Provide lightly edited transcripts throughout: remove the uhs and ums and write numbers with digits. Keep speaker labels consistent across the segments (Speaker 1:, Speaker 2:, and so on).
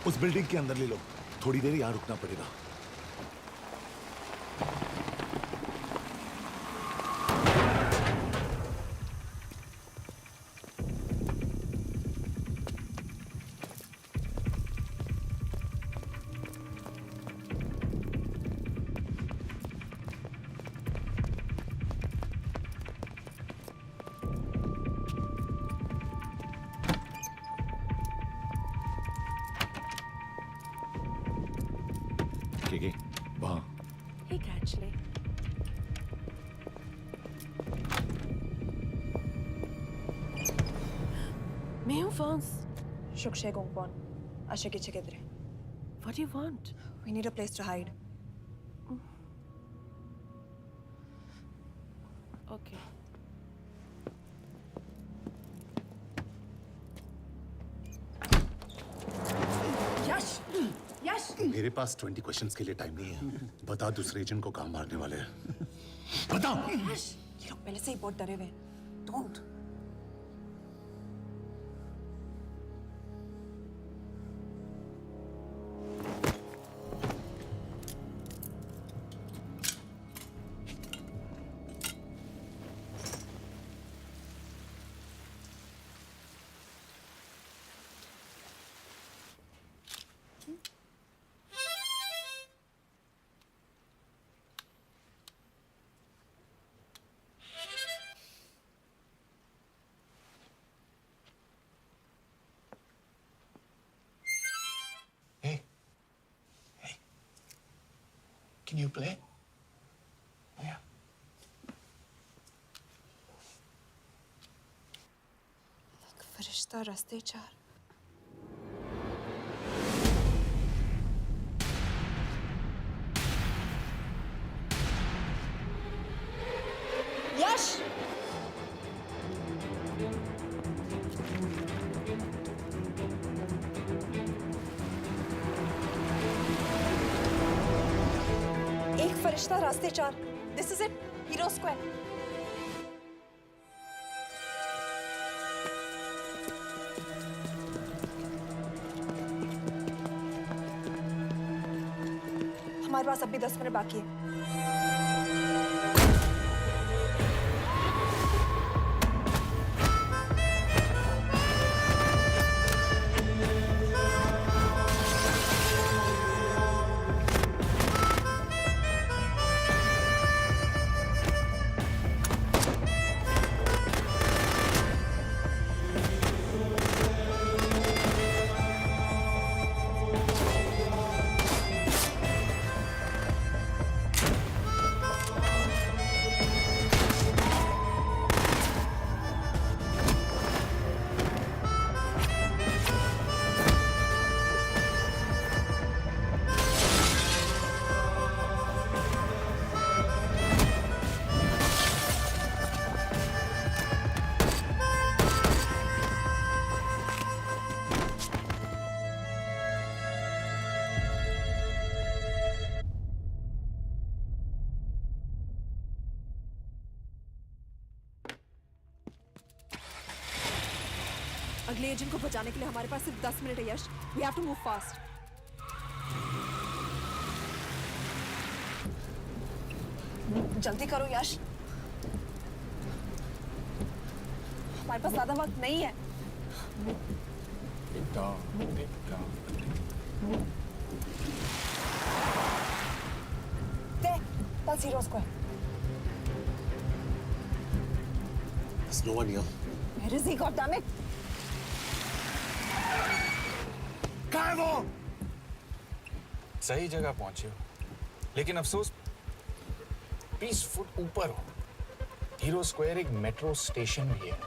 Speaker 1: उस बिल्डिंग के अंदर ले लो, थोड़ी देर यहां रुकना पड़ेगा। वहां
Speaker 2: Hey, actually. Meu Vance.
Speaker 3: Shukshay Gongpon. Ashiki Chikidre.
Speaker 2: What do you want?
Speaker 3: We need a place to hide.
Speaker 2: Okay.
Speaker 3: Yash! Yash!
Speaker 4: मेरे पास 20 क्वेश्चंस के लिए टाइम नहीं है। बता दूसरे एजेंट को कहाँ मारने वाले हैं। बता।
Speaker 3: Yash! ये लोग पहले से ही बहुत डरे हुए हैं। Don't.
Speaker 4: Hey, hey, can you play? Yeah.
Speaker 3: फरिश्ता रास्ते चार. Yash! एक फरिश्ता रास्ते चार. This is it. Hero Square. हमारे पास अभी 10 मिनट बाकी है. अगले एजेंट को बचाने के लिए हमारे पास सिर्फ 10 मिनट है यश. We have to move fast. जल्दी करो यश. हमारे पास ज्यादा वक्त नहीं है. That's Hero Square.
Speaker 4: There's no one here.
Speaker 3: Where is he? God damn it!
Speaker 4: कहाँ है वो?
Speaker 5: सही जगह पहुंचे हो, लेकिन अफसोस 20 फुट ऊपर हो। हीरो स्क्वायर एक मेट्रो स्टेशन भी है।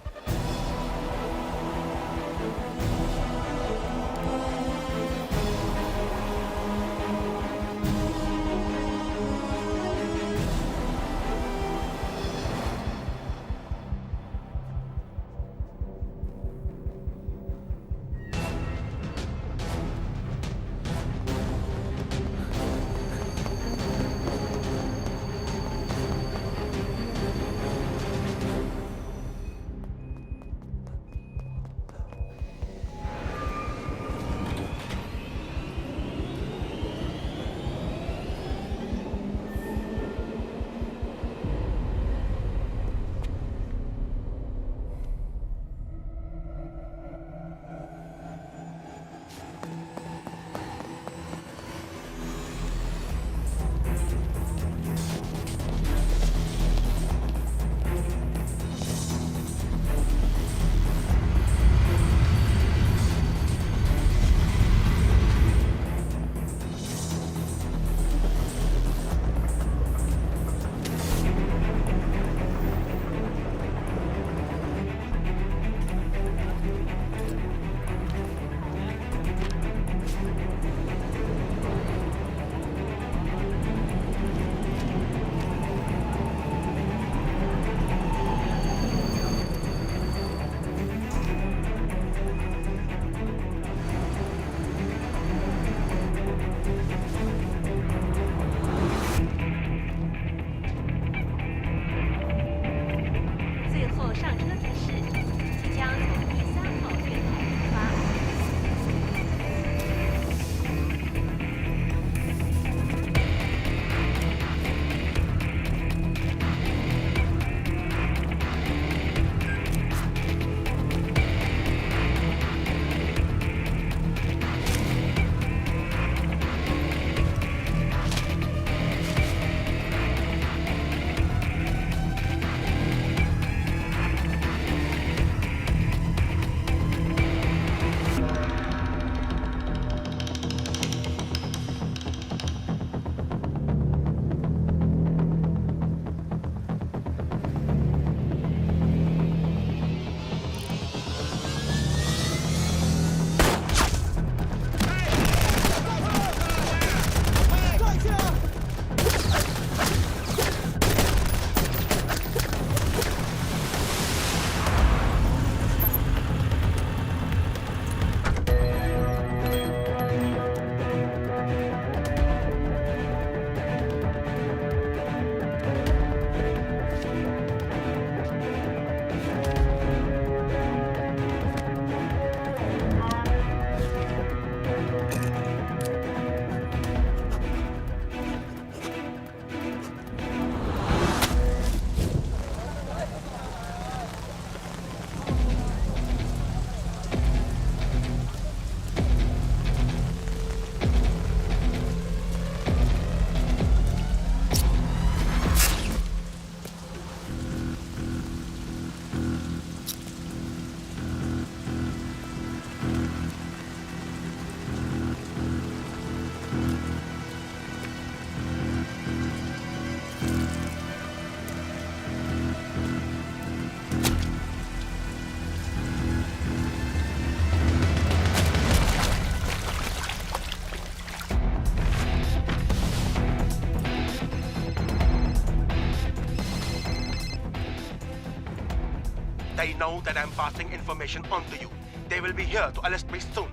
Speaker 6: They know that I'm passing information on to you. They will be here to arrest me soon.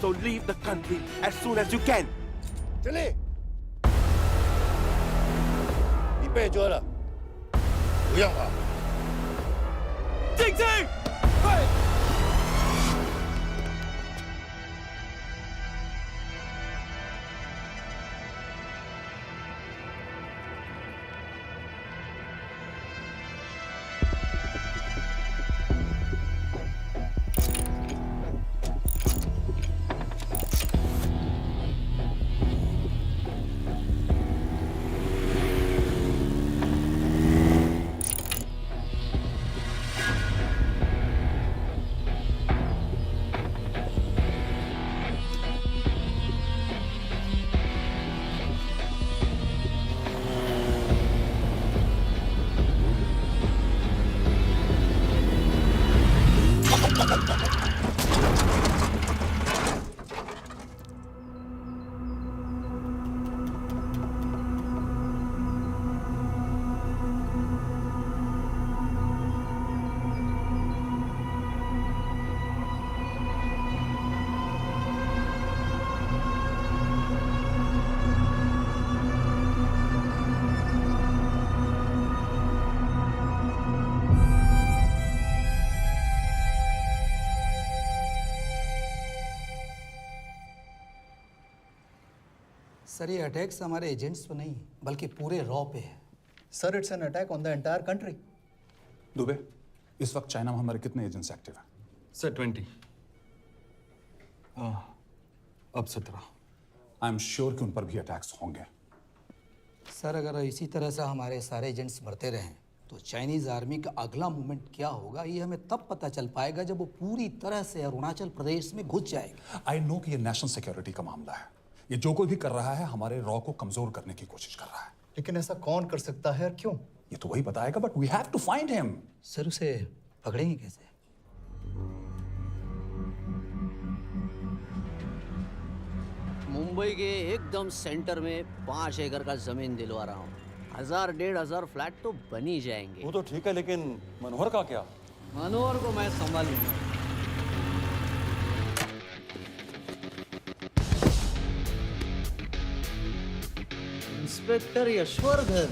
Speaker 6: So leave the country as soon as you can.
Speaker 1: चले你被捉了不要跑
Speaker 6: 静静，सर
Speaker 7: ये attacks हमारे agents पे नहीं बल्कि पूरे raw पे है।
Speaker 8: Sir it's an attack on the entire country.
Speaker 4: Dubey, इस वक्त चाइना में हमारे कितने एजेंट्स एक्टिव हैं?
Speaker 9: सर 20। अब 17।
Speaker 4: आई एम श्योर कि उन पर भी अटैक्स होंगे।
Speaker 7: सर अगर इसी तरह से हमारे सारे एजेंट्स मरते रहें तो चाइनीज़ आर्मी का अगला मूवमेंट क्या होगा ये हमें तब पता चल पाएगा जब वो पूरी तरह से अरुणाचल प्रदेश में घुस जाएगी।
Speaker 4: आई नो कि ये नेशनल सिक्योरिटी का मामला है। ये जो कोई भी कर रहा है हमारे रॉ को कमजोर करने की कोशिश कर रहा है।
Speaker 8: लेकिन ऐसा कौन कर सकता है और क्यों?
Speaker 4: ये तो वही बताएगा, but we have to find him.
Speaker 7: Sir उसे पकड़ेंगे कैसे?
Speaker 10: मुंबई के एकदम सेंटर में 5 एकड़ का जमीन दिलवा रहा हूँ। 1000-1500 फ्लैट तो बन ही जाएंगे।
Speaker 9: वो तो ठीक है, लेकिन मनोहर का क्या?
Speaker 10: मनोहर को मैं संभालूंगा। इंस्पेक्टर यशवर्धन,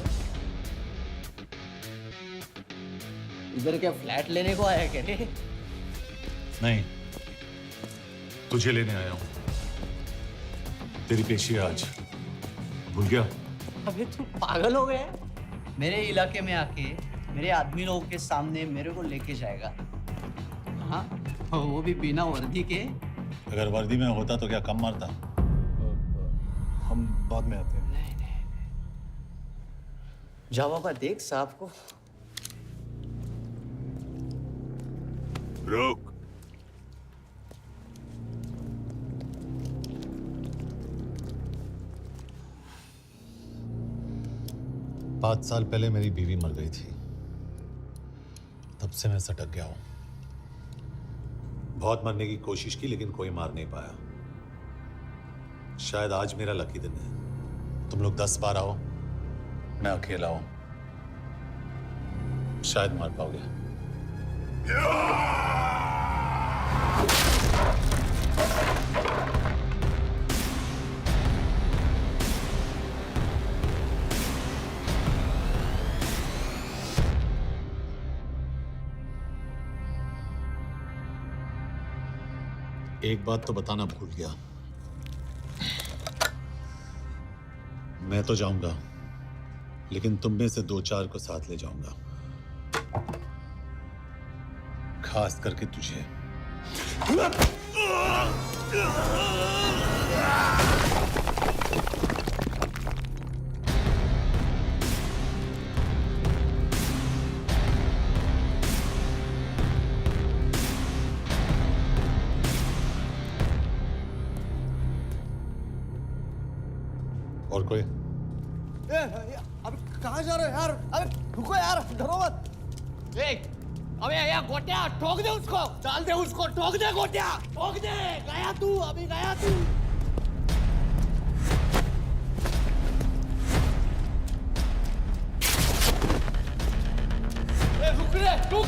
Speaker 10: इधर क्या फ्लैट लेने को आया क्या रे?
Speaker 4: नहीं, तुझे लेने आया हूं। तेरी पेशी है आज, भूल गया?
Speaker 10: अबे तू पागल हो गया? मेरे इलाके में आके मेरे आदमी लोगों के सामने मेरे को लेके जाएगा? हाँ, वो भी बिना वर्दी के।
Speaker 11: अगर वर्दी में होता तो क्या कम मारता?
Speaker 9: हम बाद में आते हैं।
Speaker 10: जाओ बाबा, देख साहब को।
Speaker 11: रुक। पाँच साल पहले मेरी बीवी मर गई थी, तब से मैं सटक गया हूं। बहुत मरने की कोशिश की लेकिन कोई मार नहीं पाया। शायद आज मेरा लकी दिन है। तुम लोग 10 बार आओ, मैं अकेला हूं, शायद मार पाओगे। एक बात तो बताना भूल गया, मैं तो जाऊंगा, लेकिन तुम में से 2-4 को साथ ले जाऊंगा, खास करके तुझे। और कोई?
Speaker 10: अबे कहाँ जा रहे हो यार? अबे रुको यार, डरो मत। अबे यार गोटिया, ठोक दे उसको, डाल दे उसको, ठोक दे गोटिया, ठोक दे। गया तू, अभी गया तू। रुक रे, रुक।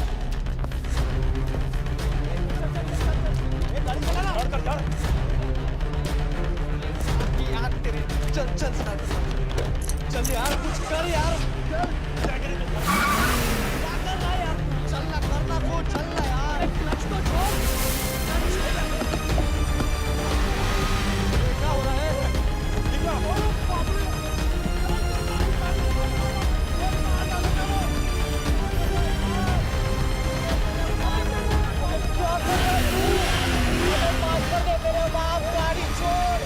Speaker 10: गाड़ी चला ना। यार तेरे, चल चल चल यार, कुछ कर यार, क्या कर रहा है यार? चलना करना को चलना यार, क्लच तो छोड़। क्या हो रहा है? मेरे बाप, गाड़ी छोड़।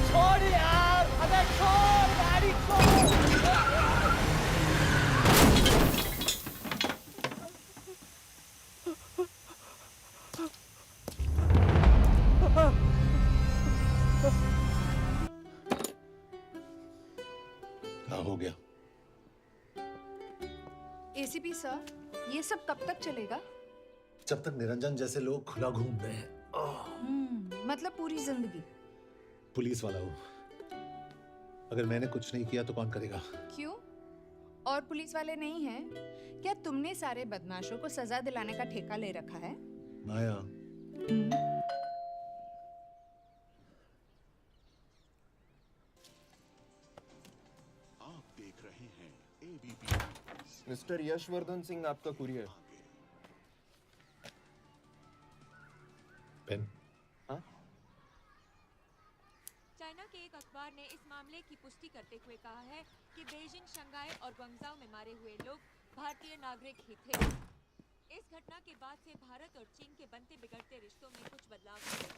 Speaker 10: छोड़ यार, अबे छोड़, गाड़ी छोड़।
Speaker 11: क्या हो गया?
Speaker 3: एसीपी सर, ये सब कब तक चलेगा?
Speaker 11: जब तक निरंजन जैसे लोग खुला घूम रहे हैं।
Speaker 3: मतलब पूरी जिंदगी?
Speaker 11: पुलिस वाला हूँ, अगर मैंने कुछ नहीं किया तो कौन करेगा?
Speaker 3: क्यों? और पुलिस वाले नहीं हैं? क्या तुमने सारे बदमाशों को सजा दिलाने का ठेका ले रखा है?
Speaker 11: माया,
Speaker 12: आप देख रहे हैं एबीपी।
Speaker 13: मिस्टर यशवर्धन सिंह, आपका कुरियर।
Speaker 11: पेन?
Speaker 13: हाँ?
Speaker 14: चाइना के एक अखबार ने इस मामले की पुष्टि करते हुए कहा है कि बीजिंग, शंघाई और ग्वांगझू में मारे हुए लोग भारतीय नागरिक ही थे। इस घटना के बाद से भारत और चीन के बनते बिगड़ते रिश्तों में कुछ बदलाव होगा।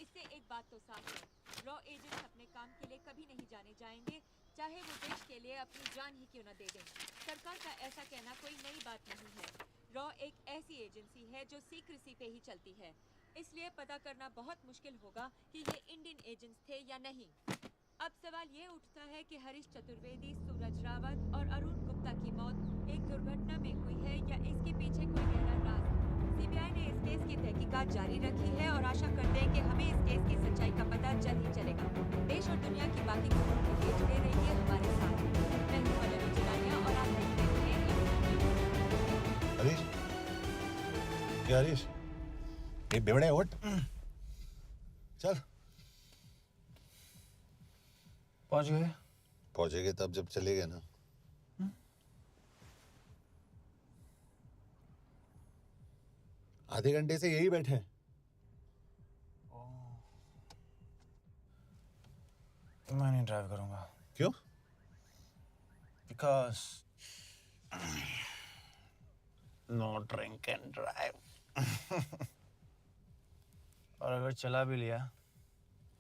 Speaker 14: इससे एक बात तो साफ है, रॉ एजेंट्स अपने काम के लिए कभी नहीं जाने जाएंगे, चाहे वो देश के लिए अपनी जान ही क्यों न दे दें। सरकार का ऐसा कहना कोई नई बात नहीं है। रॉ एक ऐसी एजेंसी है जो सीक्रेसी पे ही चलती है, इसलिए पता करना बहुत मुश्किल होगा कि ये इंडियन एजेंट्स थे या नहीं। अब सवाल ये उठता है कि हरीश चतुर्वेदी, सूरज रावत और अरुण गुप्ता की मौत एक दुर्घटना में हुई है या इसके पीछे कोई गहरा राज। सीबीआई ने इस केस की तहकीकात जारी रखी है और आशा करते हैं कि हमें इस केस की सच्चाई का पता जल्द ही चलेगा। देश और दुनिया की बाकी खबरों के लिए जुड़े रहिए हमारे साथ। मैं हूं पल्लवी चिरानिया और आप देख रहे हैं
Speaker 11: हरीश, क्या हरीश? ये बेवड़े उठ, चल।
Speaker 5: पहुंच गए?
Speaker 11: पहुंचेंगे तब जब चलेंगे ना। आधे घंटे से यही बैठे हैं।
Speaker 5: मैं नहीं ड्राइव करूंगा।
Speaker 11: क्यों?
Speaker 5: Because no drink and drive. और अगर चला भी लिया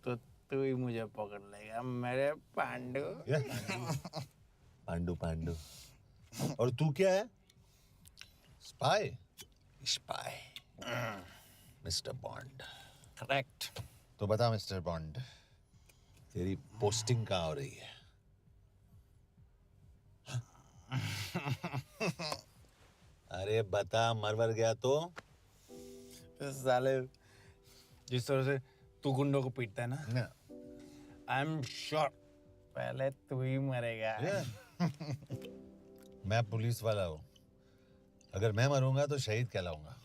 Speaker 5: तो तू ही मुझे पकड़ लेगा, मेरे पांडु।
Speaker 11: पांडु पांडु। और तू क्या है? Spy?
Speaker 5: Spy.
Speaker 11: Mister bond.
Speaker 5: Correct.
Speaker 11: तो बता मिस्टर बॉन्ड, तेरी पोस्टिंग कहाँ हो रही है? अरे बता, मरवर गया तो?
Speaker 5: साले जिस तरह से तू गुंडों को पीटता है ना, आई एम श्योर पहले तू ही मरेगा।
Speaker 11: मैं पुलिस वाला हूँ, अगर मैं मरूंगा तो शहीद कहलाऊंगा।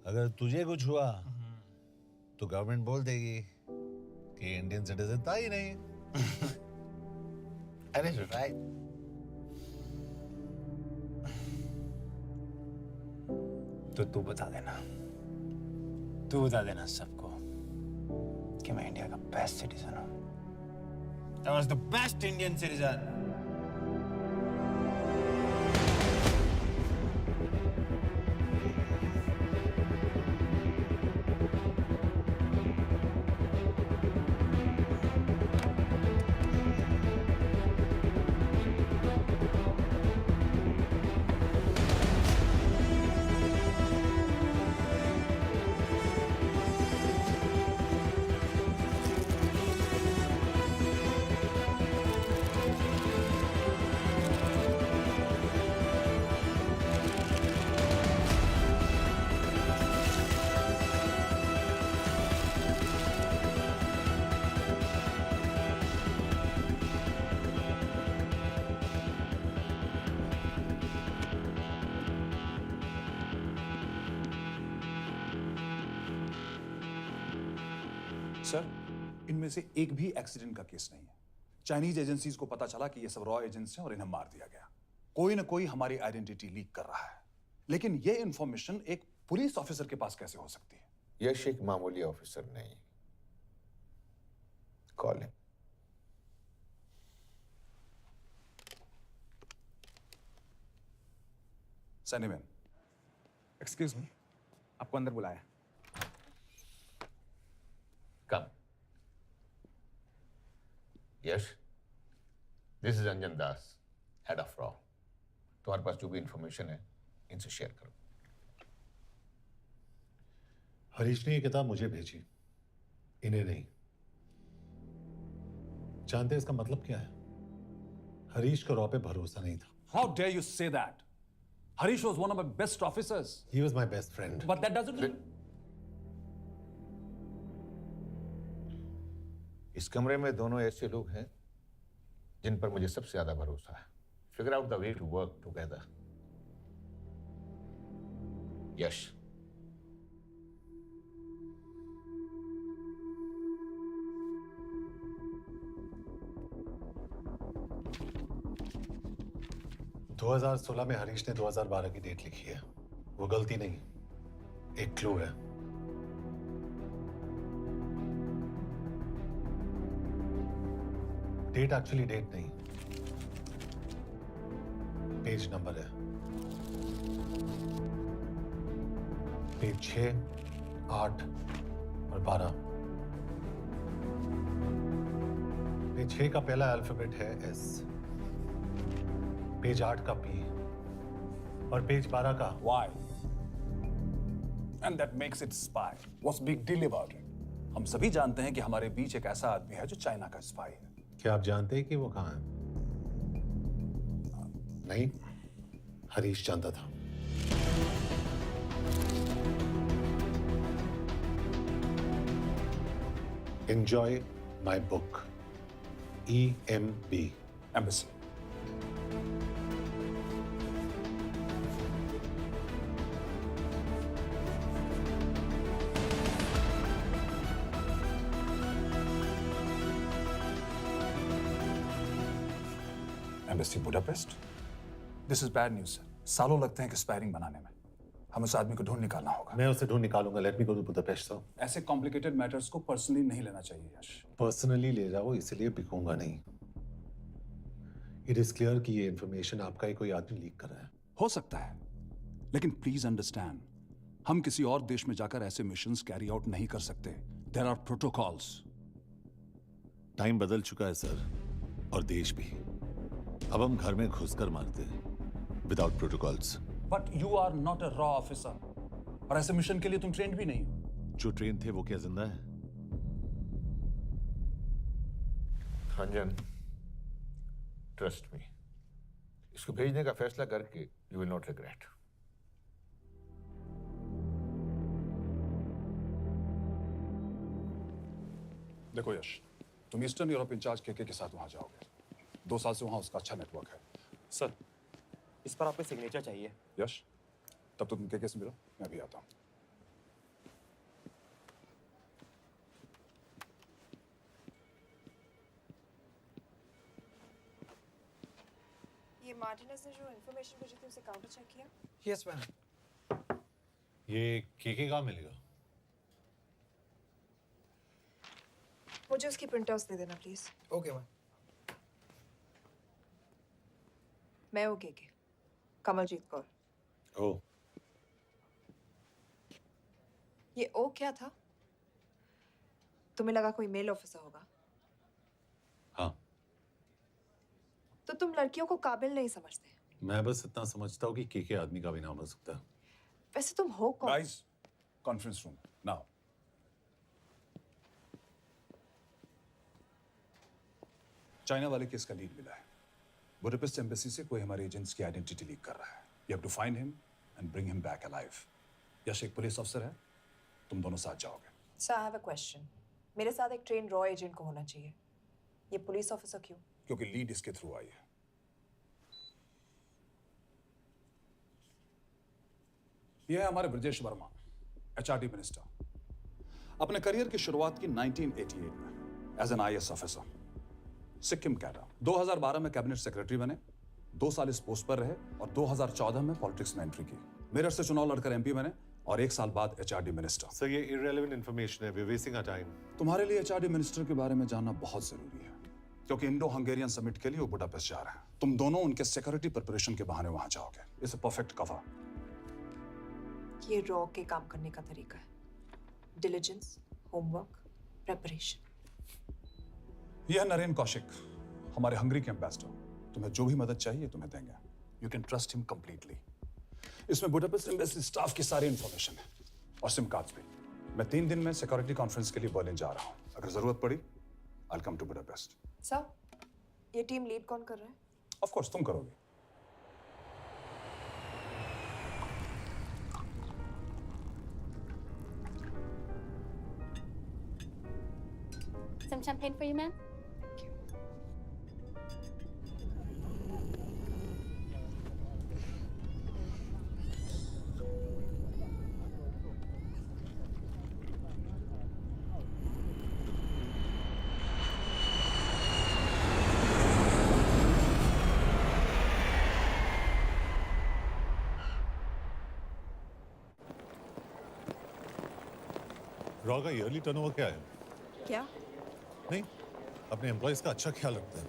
Speaker 11: अगर तुझे कुछ हुआ तो गवर्नमेंट बोल देगी कि इंडियन सिटीजन था ही नहीं।
Speaker 5: अरे राइट। तो तू बता देना तू बता देना सबको कि मैं इंडिया का बेस्ट सिटीजन हूँ। I was the best Indian citizen.
Speaker 15: Sir, इनमें से एक भी एक्सीडेंट का केस नहीं है। चाइनीज एजेंसीज को पता चला कि ये सब रॉ एजेंट्स हैं और इन्हें मार दिया गया। कोई ना कोई हमारी आइडेंटिटी लीक कर रहा है, लेकिन ये इंफॉर्मेशन एक पुलिस ऑफिसर के पास कैसे हो सकती है?
Speaker 16: यश एक मामूली ऑफिसर नहीं। Call him.
Speaker 15: सैनिमैन,
Speaker 5: एक्सक्यूज मी, आपको अंदर बुलाया।
Speaker 16: Come. Yash, this is Anjan Das, head of रॉ। तुम्हारे पास जो भी इंफॉर्मेशन है इनसे शेयर करो।
Speaker 11: हरीश ने ये किताब मुझे भेजी, इन्हें नहीं। जानते हैं इसका मतलब क्या है? हरीश को रॉ पे भरोसा नहीं था।
Speaker 15: How dare you say that? Harish was one of my best officers.
Speaker 11: He was my best friend.
Speaker 15: But that doesn't mean...
Speaker 16: इस कमरे में दोनों ऐसे लोग हैं जिन पर मुझे सबसे ज्यादा भरोसा है। Figure out the way to work together. Yash,
Speaker 11: दो 2016 में हरीश ने 2012 की डेट लिखी है। वो गलती नहीं, एक क्लू है। डेट एक्चुअली डेट नहीं, पेज नंबर है। पेज 6, 8 और 12। पेज 6 का पहला अल्फाबेट है S, पेज 8 का P और पेज 12 का
Speaker 15: Y. And that makes it spy. What's big deal about it? हम सभी जानते हैं कि हमारे बीच एक ऐसा आदमी है जो चाइना का स्पाई है।
Speaker 11: क्या आप जानते हैं कि वो कहाँ है? नहीं, हरीश जानता था। Enjoy my book. EMB.
Speaker 15: Embassy. Embassy Budapest? This is bad news, sir. सालों लगते हैं कि स्पायरिंग बनाने में। हम उस आदमी को ढूंढ निकालना होगा।
Speaker 11: मैं उसे ढूंढ निकालूंगा। Let me go to Budapest sir.
Speaker 15: ऐसे कॉम्प्लिकेटेड मैटर्स को पर्सनली नहीं लेना चाहिए यश।
Speaker 11: पर्सनली ले जाओ, इसलिए बिकूंगा नहीं। इट इज क्लियर कि ये इंफॉर्मेशन आपका ही कोई आदमी लीक कर रहा है।
Speaker 15: हो सकता है, लेकिन प्लीज अंडरस्टैंड, हम किसी और देश में जाकर ऐसे मिशंस कैरी आउट नहीं कर सकते। There are protocols.
Speaker 11: टाइम बदल चुका है सर, और देश भी। अब हम घर में घुसकर मारते हैं without protocols.
Speaker 15: But you are not a रॉ ऑफिसर, और ऐसे मिशन के लिए तुम ट्रेंड भी नहीं हो।
Speaker 11: जो ट्रेन थे वो क्या जिंदा है?
Speaker 16: अंजन, ट्रस्ट मी, इसको भेजने का फैसला करके यू विल नॉट रिग्रेट।
Speaker 15: देखो यश, तुम ईस्टर्न यूरोप इंचार्ज के साथ वहां जाओगे। 2 साल से वहां उसका अच्छा नेटवर्क है।
Speaker 13: सर, इस पर आपके सिग्नेचर चाहिए।
Speaker 15: यश, तब तो तुम के से मिलो, मैं भी आता हूं।
Speaker 2: ये मार्टिनेज ने जो इन्फॉर्मेशन भेजी थी उसे काउंटर चेक किया?
Speaker 13: Yes ma'am.
Speaker 11: ये के कहाँ मिलेगा?
Speaker 2: मुझे उसकी प्रिंटआउट्स दे देना प्लीज।
Speaker 10: Okay ma'am.
Speaker 2: मैं हूँ के कमलजीत कौर।
Speaker 11: ओ
Speaker 2: ये ओ क्या था? तुम्हें लगा कोई मेल ऑफिसर होगा?
Speaker 11: हाँ,
Speaker 2: तो तुम लड़कियों को काबिल नहीं समझते।
Speaker 11: मैं बस इतना समझता हूँ कि के आदमी का भी नाम हो सकता है।
Speaker 2: वैसे तुम हो कौन?
Speaker 15: Guys, conference room now. China वाले केस का लीड मिला है। बुडापेस्ट एम्बेसी से कोई हमारे एजेंट्स की आइडेंटिटी लीक कर रहा है। You have to find him and bring him back alive. Yash एक पुलिस अफसर है, तुम दोनों साथ जाओगे।
Speaker 2: Sir, I have a question. मेरे साथ एक ट्रेन रॉ एजेंट को होना चाहिए। ये पुलिस ऑफिसर क्यों?
Speaker 15: क्योंकि लीड इसके थ्रू आई है। यह है हमारे ब्रजेश वर्मा, एचआरडी मिनिस्टर। अपने करियर की शुरुआत की 1988 में as an IAS officer, Sikkim cadre. 2012 में कैबिनेट सेक्रेटरी बने, 2 साल इस पोस्ट पर रहे और 2014 में पॉलिटिक्स में एंट्री की। मेरठ से चुनाव लड़कर एमपी बने और 1 साल बाद एचआरडी मिनिस्टर।
Speaker 11: सर, ये इररिलेवेंट इंफॉर्मेशन है, वी वेस्टिंग आवर टाइम।
Speaker 15: तुम्हारे लिए एचआरडी मिनिस्टर के बारे में जानना बहुत जरूरी है, क्योंकि इंडो हंगेरियन समिट के लिए वो बुडापेस्ट जा रहे हैं। तुम दोनों उनके सिक्योरिटी प्रिपरेशन के बहाने वहां जाओगे। It's a perfect cover.
Speaker 2: ये रॉ के काम करने का तरीका है। Diligence, homework, preparation.
Speaker 15: यह नरेन कौशिक, हमारे हंगरी के एम्बेसडर। तुम्हें जो भी मदद चाहिए तुम्हें देंगे। You can trust him completely. इसमें बुडापेस्ट एम्बेसी स्टाफ की सारी इंफॉर्मेशन है और सिम कार्ड्स भी। मैं 3 दिन में सिक्योरिटी कॉन्फ्रेंस के लिए बर्लिन जा रहा हूँ। अगर जरूरत पड़ी I will come to Budapest.
Speaker 2: Sir, ये टीम लीड कौन कर रहा है?
Speaker 15: ऑफ कोर्स तुम करोगे।
Speaker 17: Some champagne for you, ma'am?
Speaker 11: Raw का ईयरली टर्नओवर क्या है?
Speaker 2: क्या?
Speaker 11: नहीं, अपने एम्प्लॉइज का अच्छा ख्याल रखते हैं।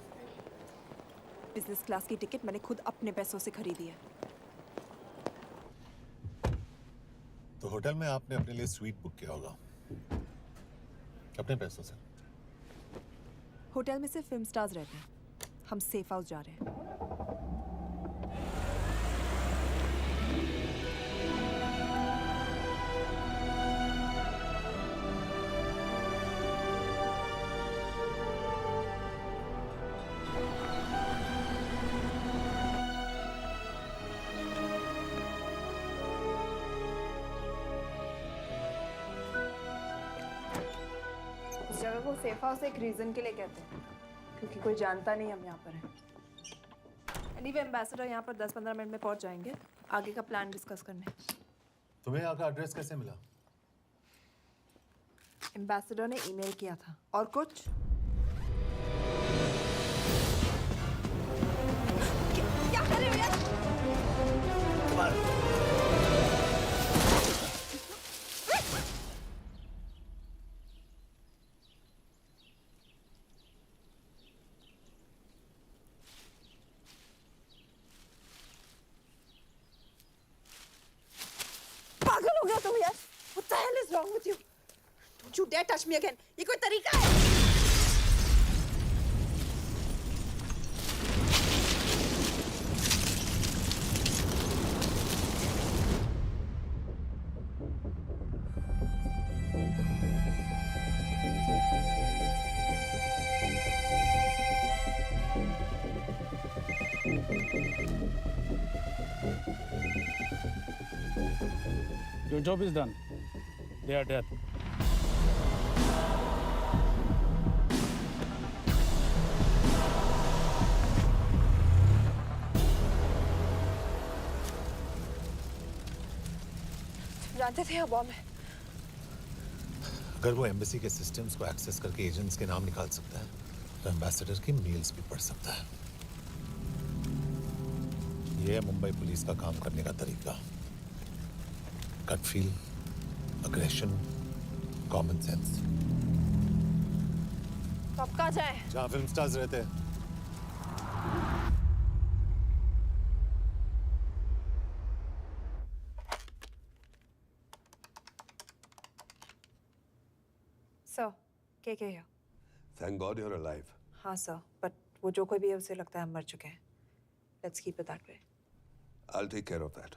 Speaker 2: बिजनेस क्लास की टिकट मैंने खुद अपने पैसों से खरीदी है।
Speaker 11: तो होटल में आपने अपने लिए स्वीट बुक किया होगा अपने पैसों से।
Speaker 2: होटल में सिर्फ फिल्म स्टार्स रहते हैं। हम सेफ हाउस जा रहे हैं। इस जगह को सेफ हाउस एक रीजन के लिए कहते हैं, क्योंकि कोई जानता नहीं हम यहाँ पर हैं। एनीवे, एम्बेसडर यहाँ पर 10-15 मिनट में पहुँच जाएंगे आगे का प्लान डिस्कस करने।
Speaker 11: तुम्हें यहाँ का एड्रेस कैसे मिला?
Speaker 2: एम्बेसडर ने ईमेल किया था। और कुछ? क्या कर रहे हो यार? पागल हो गया तुम यार? What the hell is wrong with you? Don't you dare touch me again. ये कोई तरीका है?
Speaker 18: Your job is done. They are dead.
Speaker 2: जानते थे बॉम्ब है।
Speaker 11: अगर वो एम्बेसी के सिस्टम्स को एक्सेस करके एजेंट्स के नाम निकाल सकता है, तो एम्बेसडर की मेल्स भी पढ़ सकता है। ये है मुंबई पुलिस का काम करने का तरीका। Gut feel, aggression, common sense.
Speaker 2: कब कहाँ जाए?
Speaker 4: जहाँ फिल्म स्टार्स रहते हैं।
Speaker 2: सर, क्या है?
Speaker 6: Thank God you're alive.
Speaker 2: हाँ सर, बट वो जो कोई भी है उसे लगता है हम मर चुके हैं. Let's keep it that way.
Speaker 6: I'll take care of that.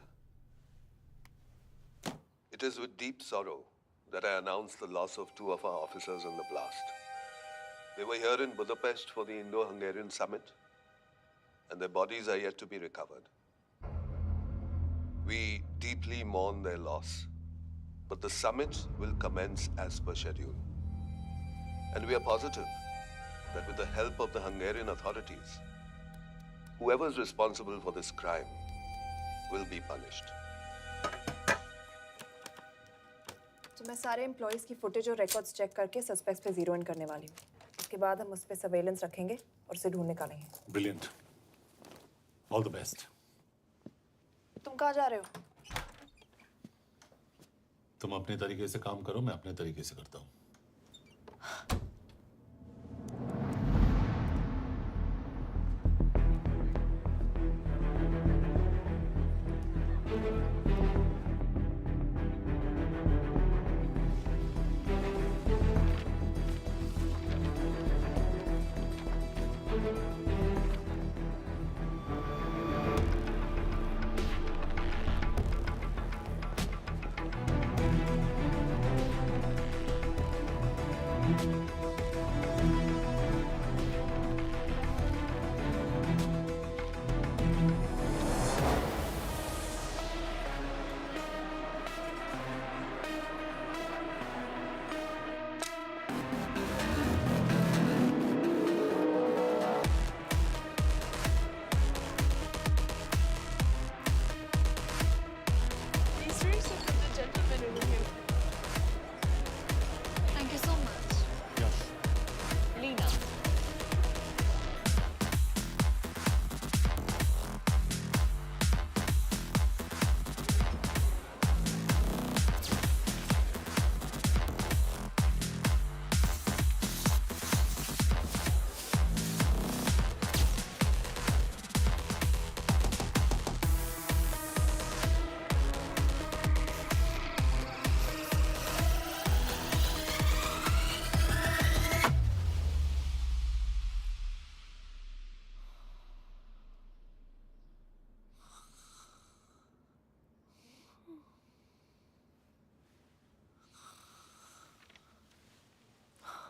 Speaker 6: It is with deep sorrow that I announce the loss of 2 of our officers in the blast. They were here in Budapest for the Indo-Hungarian summit, and their bodies are yet to be recovered. We deeply mourn their loss, but the summit will commence as per schedule. And we are positive that with the help of the Hungarian authorities, whoever is responsible for this crime will be punished.
Speaker 2: तो मैं सारे employees की footage और records check करके suspects पे zero in करने वाली हूँ. उसके बाद हम उस पे सर्वेलेंस रखेंगे और उसे ढूंढ निकालेंगे.
Speaker 4: Brilliant. All the best.
Speaker 2: तुम कहाँ जा रहे हो?
Speaker 4: तुम अपने तरीके से काम करो, मैं अपने तरीके से करता हूँ.
Speaker 14: Thank you so much. Lena.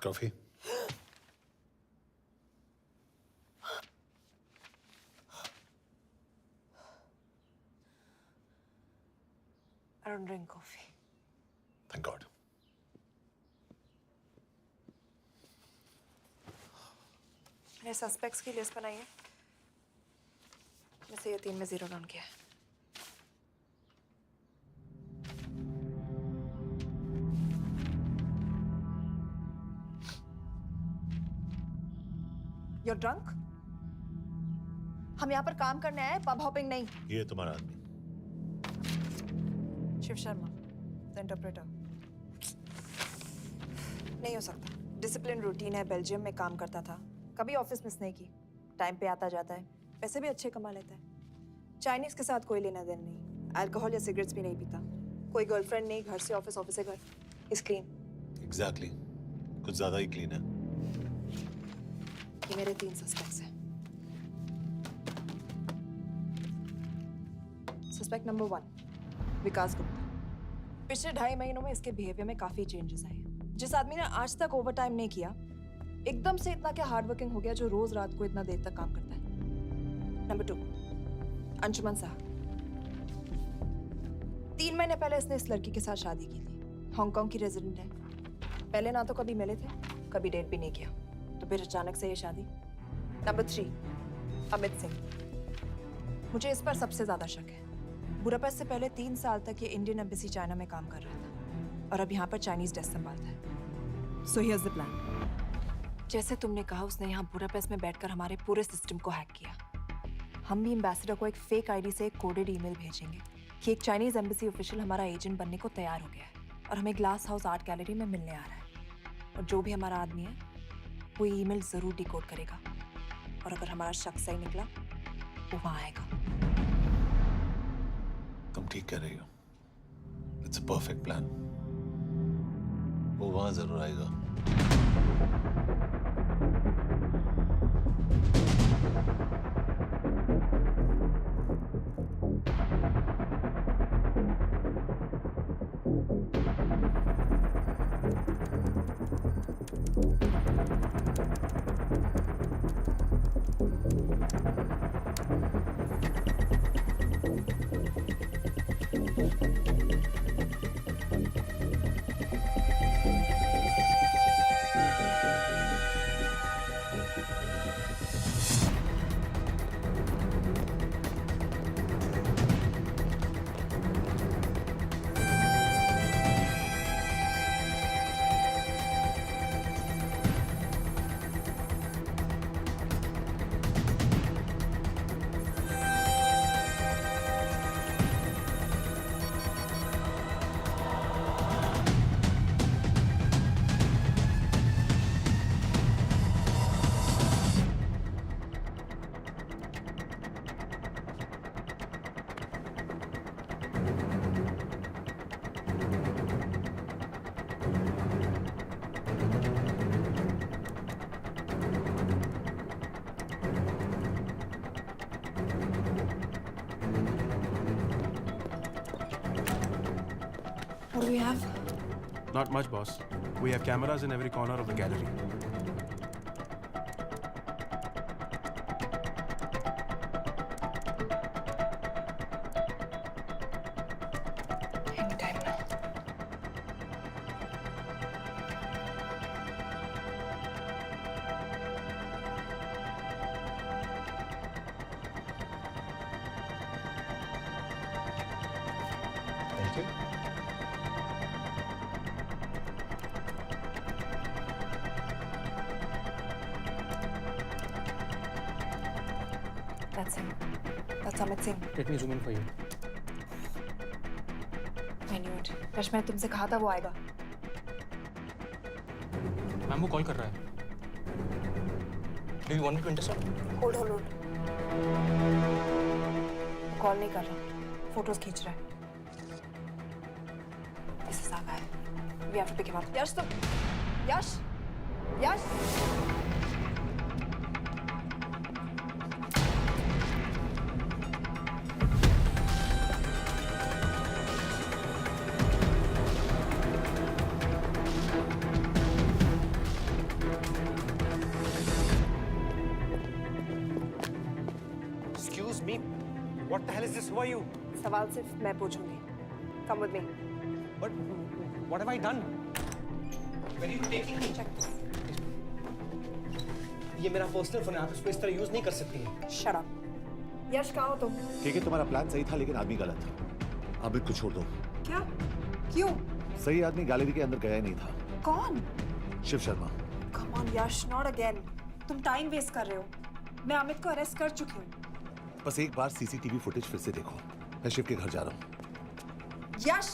Speaker 4: Coffee?
Speaker 2: I don't drink coffee.
Speaker 4: Thank God.
Speaker 2: मैंने सस्पेक्ट्स की लिस्ट बनाई है. जैसे ये 3 में जीरो डाउन किया है. You're drunk? हम यहाँ पर काम करने आए, पब हॉपिंग नहीं.
Speaker 4: ये तुम्हारा आदमी.
Speaker 2: Shiv Sharma, the interpreter. नहीं हो सकता. डिसिप्लिन रूटीन है, बेल्जियम में काम करता था. कभी ऑफिस मिस नहीं की. टाइम पे आता जाता है. पैसे भी अच्छे कमा लेता है. चाइनीज के साथ कोई लेना देना नहीं. अल्कोहल या सिगरेट्स भी नहीं पीता. कोई गर्लफ्रेंड नहीं. घर से ऑफिस, ऑफिस से घर. Is clean.
Speaker 4: Exactly. कुछ ज्यादा ही क्लीन है.
Speaker 2: ये मेरे 3 सस्पेक्ट्स हैं. सस्पेक्ट नंबर 1, विकास गुप्ता. पिछले 2.5 महीनों में इसके बिहेवियर में काफी चेंजेस आए. जिस आदमी ने आज तक ओवरटाइम नहीं किया, एकदम से इतना क्या हार्ड वर्किंग हो गया जो रोज रात को इतना देर तक काम करता है. नंबर 2, अंशुमन साहब. 3 महीने पहले इसने इस लड़की के साथ शादी की थी. हांगकांग की रेजिडेंट है. पहले ना तो कभी मिले थे, कभी डेट भी नहीं किया. तो फिर अचानक से ये शादी. नंबर 3, अमित सिंह. मुझे इस पर सबसे ज्यादा शक है. बुडापेस्ट से पहले 3 साल तक ये इंडियन एम्बेसी चाइना में काम कर रहा था और अब यहाँ पर चाइनीज डेस्क संभालता है. So here's the plan. जैसे तुमने कहा, उसने यहाँ बुडापेस्ट में बैठकर हमारे पूरे सिस्टम को हैक किया. हम भी एम्बेसडर को एक फेक आईडी से एक कोडेड ईमेल भेजेंगे कि एक चाइनीज एम्बेसी ऑफिशियल हमारा एजेंट बनने को तैयार हो गया है और हमें ग्लास हाउस आर्ट गैलरी में मिलने आ रहा है. और जो भी हमारा आदमी है वो ईमेल जरूर डिकोड करेगा और अगर हमारा शक सही निकला वो वहां आएगा।
Speaker 11: तुम ठीक कह रही हो। It's a perfect plan. वो वहां जरूर आएगा।
Speaker 2: What do we have?
Speaker 13: Not much, boss. We have cameras in every corner of the gallery.
Speaker 2: Anytime now.
Speaker 11: Thank you.
Speaker 2: That's him. That's Amit Singh.
Speaker 13: Let me zoom in for you.
Speaker 2: I knew it. Rush मैंने तुमसे कहा था वो आएगा।
Speaker 13: Ma'am वो call कर रहा है। Do you want me to intercept?
Speaker 2: Hold. वो कॉल नहीं कर रहा, फोटोज खींच रहा है। This is our guy. We have to pick him up. यश तुम, यश।
Speaker 13: Excuse me. What the hell is this? Who are you?
Speaker 2: सवाल सिर्फ मैं पूछूंगी। Come with me.
Speaker 13: But what have I done? Where are you taking me?
Speaker 2: Check this.
Speaker 10: ये मेरा personal phone है, आप इसको इस तरह यूज नहीं कर सकती हैं।
Speaker 2: Shut up. यश कहाँ हो तुम?
Speaker 4: ठीक है, तुम्हारा प्लान सही था लेकिन आदमी गलत। अमित को छोड़ दो।
Speaker 2: क्या? क्यों?
Speaker 4: सही आदमी गैलरी के अंदर गया ही नहीं था।
Speaker 2: कौन?
Speaker 4: Shiv Sharma.
Speaker 2: Come on Yash, not again. तुम टाइम वेस्ट कर रहे हो। मैं अमित को अरेस्ट कर चुकी हूँ।
Speaker 4: बस एक बार सीसीटीवी फुटेज फिर से देखो। मैं शिव के घर जा रहा हूँ।
Speaker 2: यश!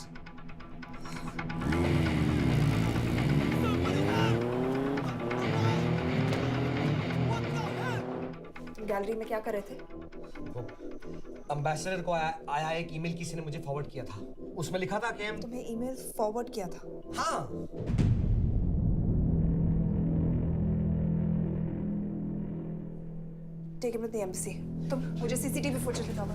Speaker 2: तुम गैलरी में क्या कर रहे थे?
Speaker 10: एम्बेसडर को आया एक ईमेल किसी ने मुझे फॉरवर्ड किया था। उसमें लिखा था कि
Speaker 2: तुम्हें ईमेल फॉरवर्ड किया था?
Speaker 10: हाँ।
Speaker 2: Take him to the embassy. तुम मुझे सीसीटीवी फुटेज दिखाओ।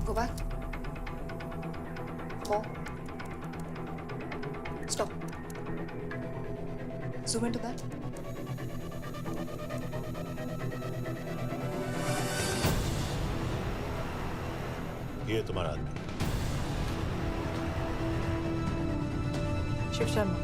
Speaker 2: Go back. More. Stop. Zoom into that.
Speaker 11: ये तुम्हारा आदमी।
Speaker 2: शिव शर्मा।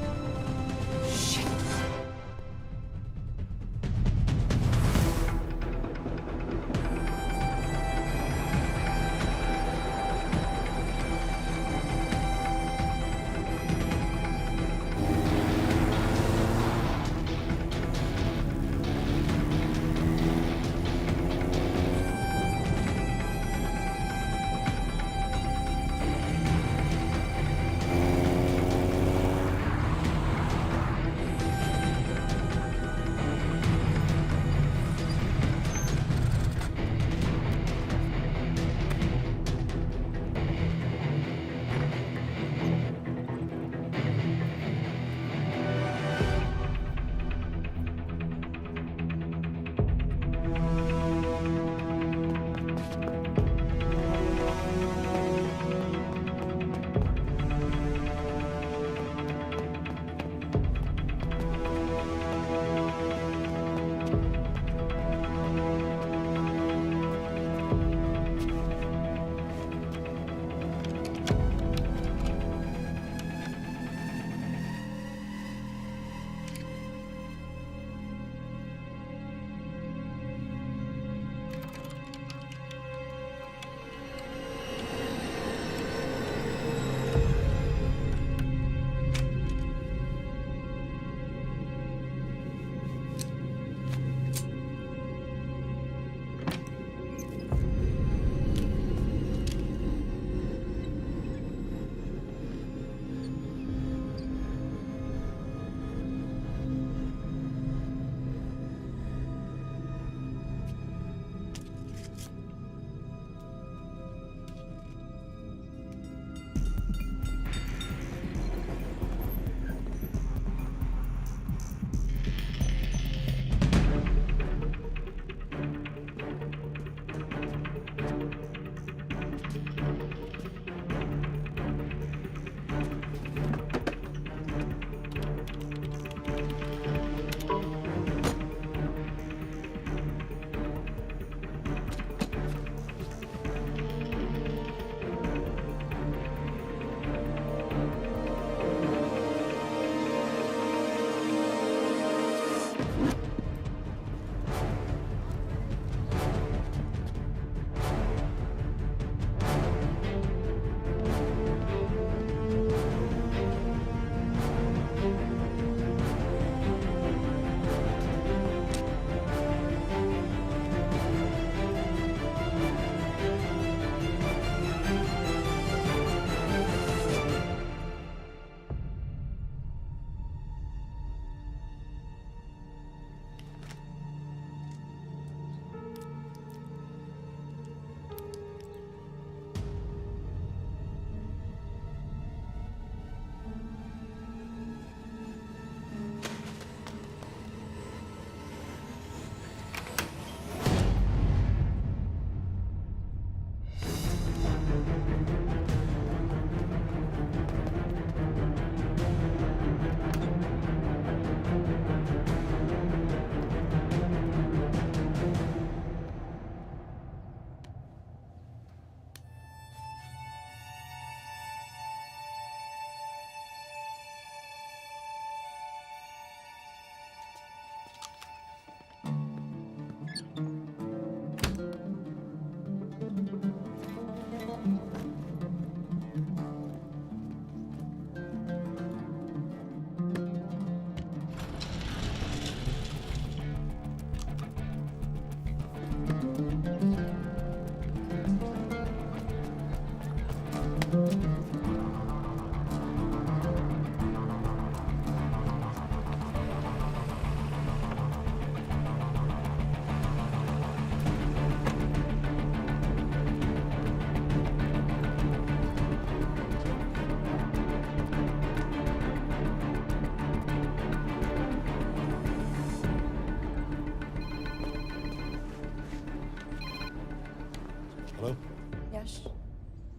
Speaker 2: यश,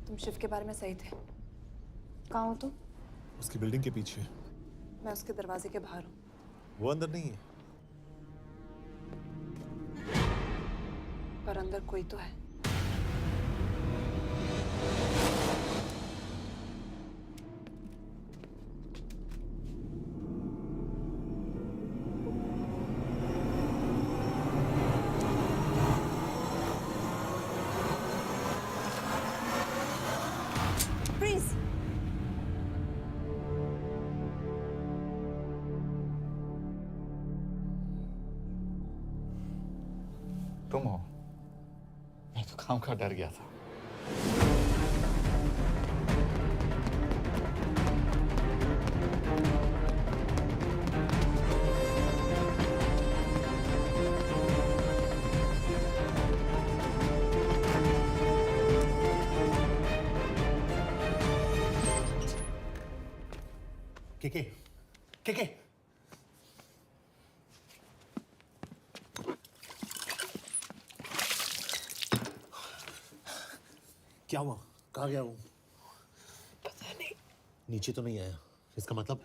Speaker 2: तुम शिव के बारे में सही थे। कहाँ हो तुम?
Speaker 4: उसकी बिल्डिंग के पीछे।
Speaker 2: मैं उसके दरवाजे के बाहर हूँ।
Speaker 4: वो अंदर नहीं है।
Speaker 2: पर अंदर कोई तो है। Freeze!
Speaker 5: तुम हो? मैं तो काम का डर गया था।
Speaker 4: के क्या हुआ? कहाँ गया वो?
Speaker 2: पता नहीं।
Speaker 4: नीचे तो नहीं आया, इसका मतलब?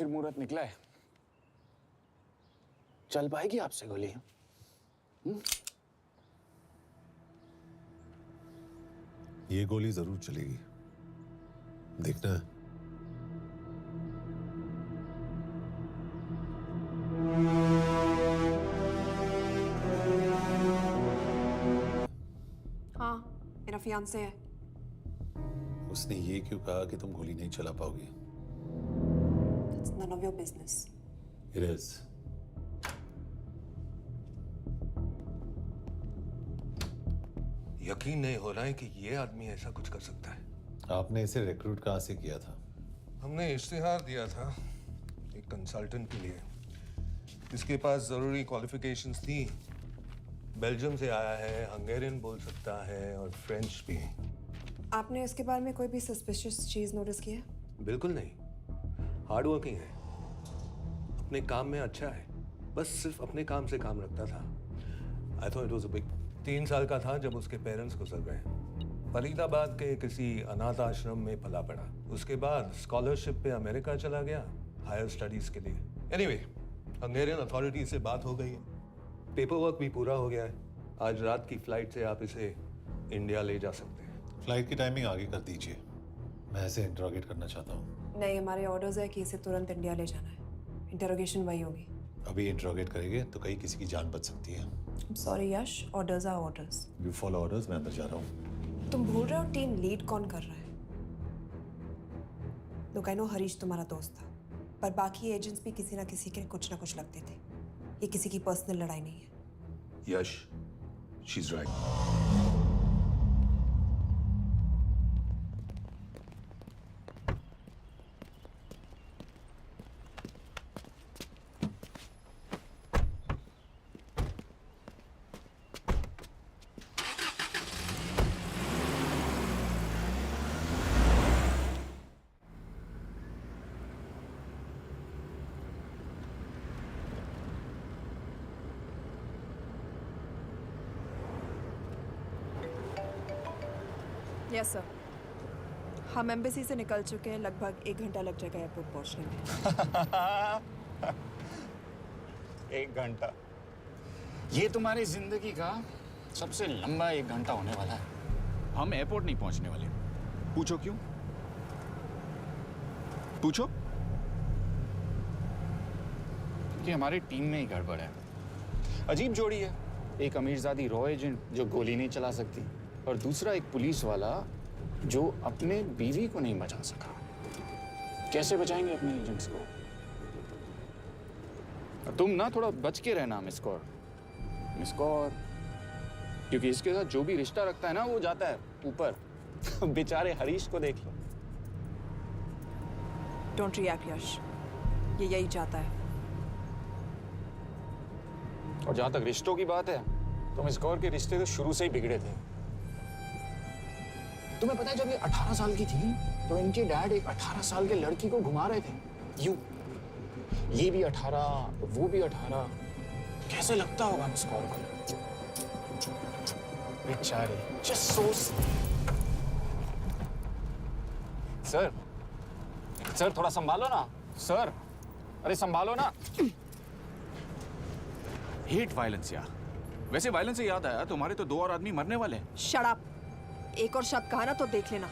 Speaker 5: आखिर मुहूर्त निकला है। चल पाएगी आपसे गोली?
Speaker 11: ये गोली जरूर चलेगी, देखना है।
Speaker 2: हाँ, मेरा फियांसे है।
Speaker 11: उसने ये क्यों कहा कि तुम गोली नहीं चला पाओगी?
Speaker 2: It's none of your business.
Speaker 11: It is.
Speaker 6: यकीन नहीं हो रहा है कि ये आदमी ऐसा कुछ कर सकता है।
Speaker 11: आपने इसे रिक्रूट कहाँ से किया था?
Speaker 6: हमने इश्तिहार दिया था एक कंसल्टेंट के लिए। इसके पास जरूरी क्वालिफिकेशंस थी। बेल्जियम से आया है, हंगेरियन बोल सकता है और फ्रेंच भी।
Speaker 2: आपने इसके बारे में कोई भी सस्पिशियस चीज नोटिस की है?
Speaker 6: बिल्कुल नहीं, हार्ड वर्किंग है, अपने काम में अच्छा है, बस सिर्फ अपने काम से काम रखता था। I thought it was a big. 3 साल का था जब उसके पेरेंट्स गुजर गए। फरीदाबाद के किसी अनाथ आश्रम में पला पड़ा। उसके बाद स्कॉलरशिप पे अमेरिका चला गया हायर स्टडीज के लिए। एनीवे, हंगेरियन अथॉरिटी से बात हो गई है, पेपर वर्क भी पूरा हो गया है। आज रात की फ्लाइट से आप इसे इंडिया ले जा सकते हैं।
Speaker 11: फ्लाइट की टाइमिंग आगे कर दीजिए, मैं इसे इंट्रोगेट करना चाहता हूँ।
Speaker 2: नहीं, हमारे ऑर्डर्स है कि इसे तुरंत इंडिया ले जाना है। इंटरोगेशन वही होगी।
Speaker 11: अभी इंट्रोगेट करेंगे तो कहीं किसी की जान बच सकती है।
Speaker 2: Sorry Yash, orders are orders.
Speaker 11: You follow orders, मैं अंदर जा रहा हूँ।
Speaker 2: तुम भूल रहे हो टीम लीड कौन कर रहा है? लोग आई नो हरीश तुम्हारा दोस्त था, पर बाकी एजेंट्स भी किसी ना किसी के कुछ ना कुछ लगते थे। ये किसी की पर्सनल लड़ाई नहीं है।
Speaker 6: Yash, she is right.
Speaker 2: Yes sir, हम एम्बेसी से निकल चुके हैं। लगभग 1 घंटा लग जाएगा एयरपोर्ट पहुंचने में।
Speaker 5: 1 घंटा? ये तुम्हारी जिंदगी का सबसे लंबा 1 घंटा होने वाला है।
Speaker 17: हम एयरपोर्ट नहीं पहुंचने वाले। पूछो क्यों? पूछो।
Speaker 5: कि हमारी टीम में ही गड़बड़ है। अजीब जोड़ी है, एक अमीरजादी रॉ एजेंट जो गोली नहीं चला सकती और दूसरा एक पुलिस वाला जो अपने बीवी को नहीं बचा सका। कैसे बचाएंगे अपने एजेंट्स को? तुम ना थोड़ा बच के रहना मिस कौर, क्योंकि इसके साथ जो भी रिश्ता रखता है ना वो जाता है ऊपर। बेचारे हरीश को देख लो।
Speaker 2: डोंट रिएक्ट यश, ये यही चाहता है।
Speaker 5: और जहां तक रिश्तों की बात है तो मिस कौर के रिश्ते तो शुरू से ही बिगड़े थे। तुम्हें पता है जब ये 18 साल की थी तो इनके डैड एक 18 साल के लड़की को घुमा रहे थे यूं। ये भी 18, वो भी 18। कैसे लगता होगा मिस कौर को? बेचारे, जस्ट सो। सर थोड़ा संभालो ना सर। अरे संभालो ना।
Speaker 17: हेट वायलेंस यार। वैसे वायलेंस से याद आया, तुम्हारे तो 2 और आदमी मरने वाले हैं।
Speaker 2: Shut up. एक और शब्द कहा ना तो देख लेना।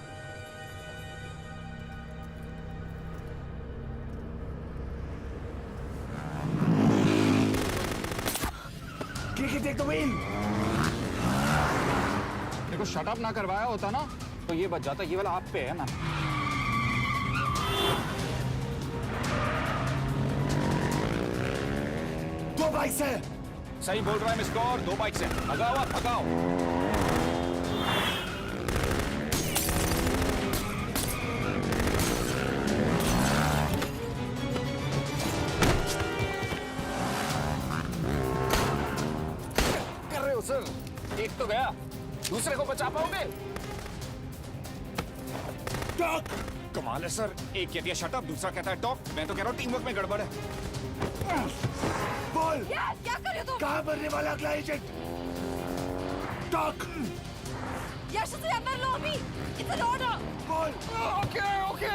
Speaker 5: देखो शट अप ना करवाया होता ना तो ये बच जाता। ये वाला आप पे है ना।
Speaker 10: दो बाइक से।
Speaker 17: सही बोल रहा है मिस कौर, 2 बाइक से। भगाओ आप, भगाओ।
Speaker 5: कर रहे हो सर? एक तो गया, दूसरे को बचा पाओगे?
Speaker 17: टॉक। कमाल है सर, एक कहती है शट अप, दूसरा कहता है टॉक। मैं तो कह रहा हूँ टीम वर्क में गड़बड़ है।
Speaker 10: बोल,
Speaker 2: क्या कर रहे हो तुम?
Speaker 10: कहाँ मरने वाला अगला एजेंट? टॉक।
Speaker 2: यश से अंदर लो अभी। It's an order.
Speaker 10: बोल।
Speaker 5: ओके।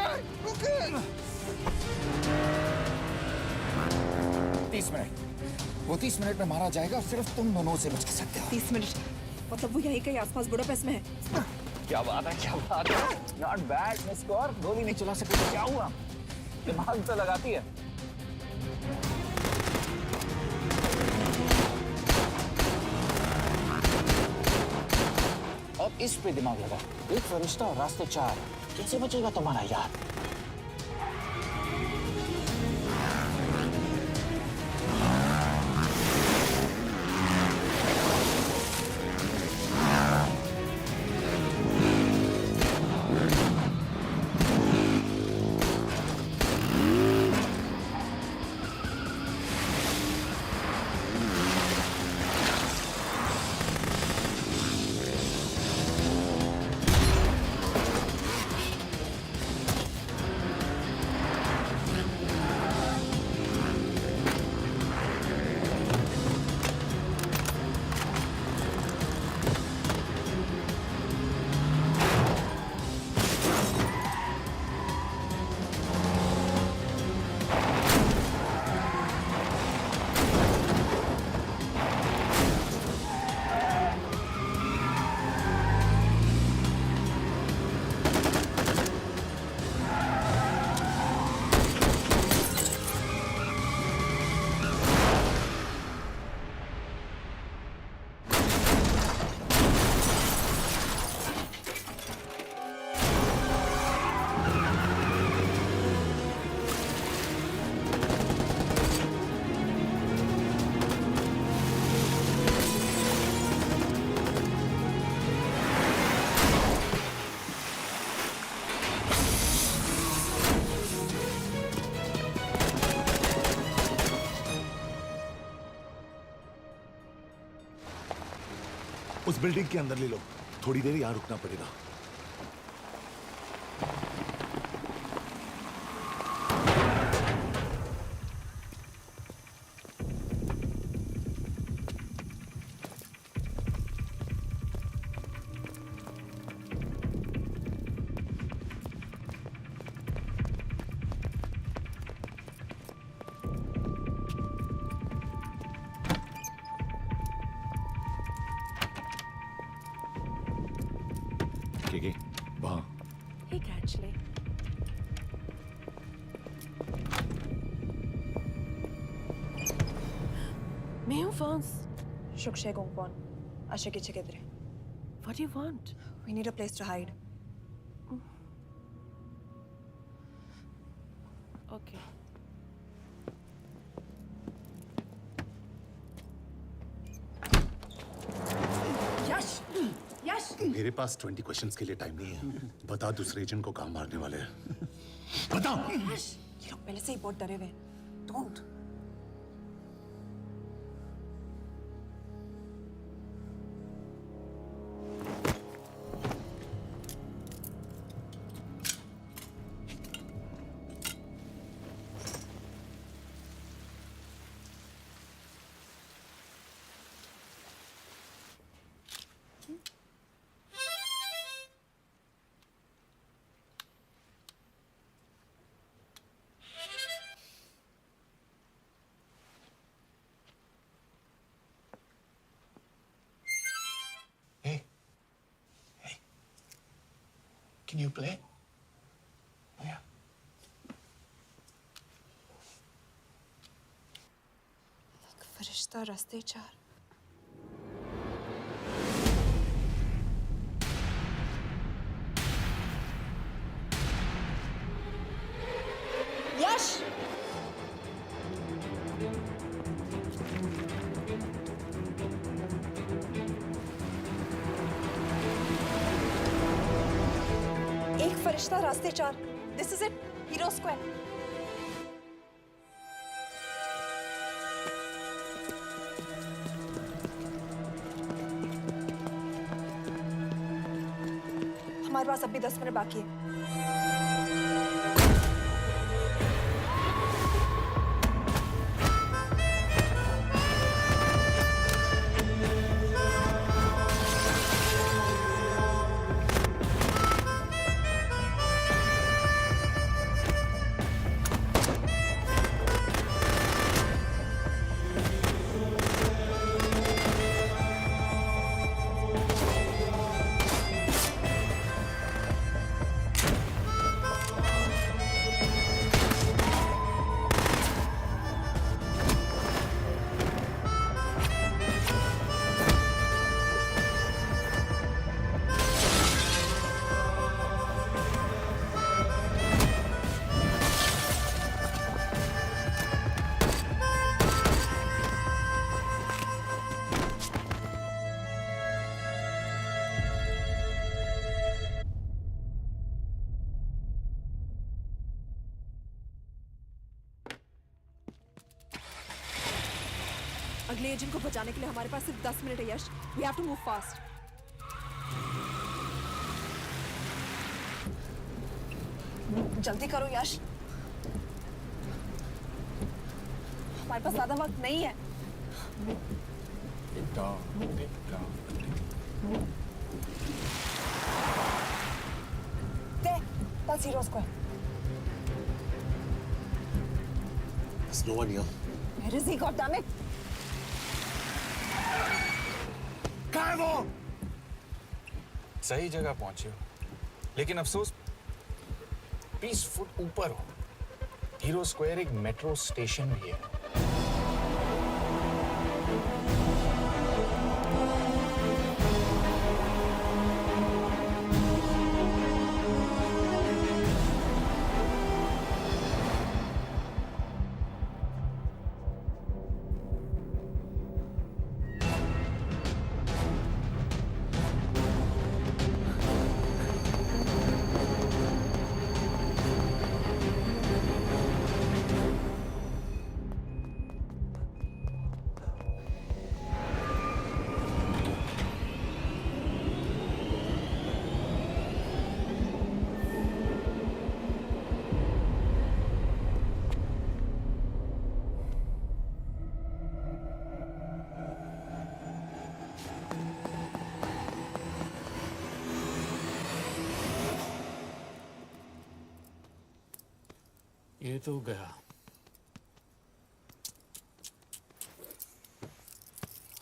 Speaker 17: वो 30 मिनट में मारा जाएगा, सिर्फ तुम दोनों से बच सकते हो।
Speaker 2: 30 मिनट मतलब वो यहीं कहीं आसपास बुडापेस्ट में है।
Speaker 5: क्या बात है, क्या बात है। नॉट बैड मिस कौर, गोली नहीं चला सके तो क्या हुआ, दिमाग तो लगाती है। अब इस पे दिमाग लगा, एक फरिश्ता और रास्ते 4, कैसे बचेगा तुम्हारा यार।
Speaker 4: उस बिल्डिंग के अंदर ले लो, थोड़ी देर यहां रुकना पड़ेगा। वहां
Speaker 2: Hey, actually. मैं हूँ फ्रांस। शुक्शे गोंगपॉन, आशा की चिकित्रे। What do you want? We need a place to hide. Okay. यश, यश।
Speaker 4: मेरे पास 20 क्वेश्चंस के लिए टाइम नहीं है। बता दूसरे एजेंट को कहाँ मारने वाले हैं। बता।
Speaker 2: यश, ये लोग पहले से ही बहुत डरे हुए हैं। Don't.
Speaker 5: Can you play? Yeah.
Speaker 2: फरिश्ता रास्ते 4। यश, एक फरिश्ता रास्ते 4। This is it, Hero Square. हमारे पास अभी 10 मिनट बाकी है। अगले एजेंट को बचाने के लिए हमारे पास सिर्फ 10 मिनट है Yash. We have to move fast. जल्दी करो यश, हमारे पास ज्यादा वक्त नहीं है। That's Hero Square.
Speaker 11: There's no one here.
Speaker 2: Where is he? God damn it!
Speaker 5: कहाँ है वो? सही जगह पहुंचे हो, लेकिन अफसोस 20 फुट ऊपर हो। हीरो स्क्वायर एक मेट्रो स्टेशन भी है।
Speaker 18: ये तो गया।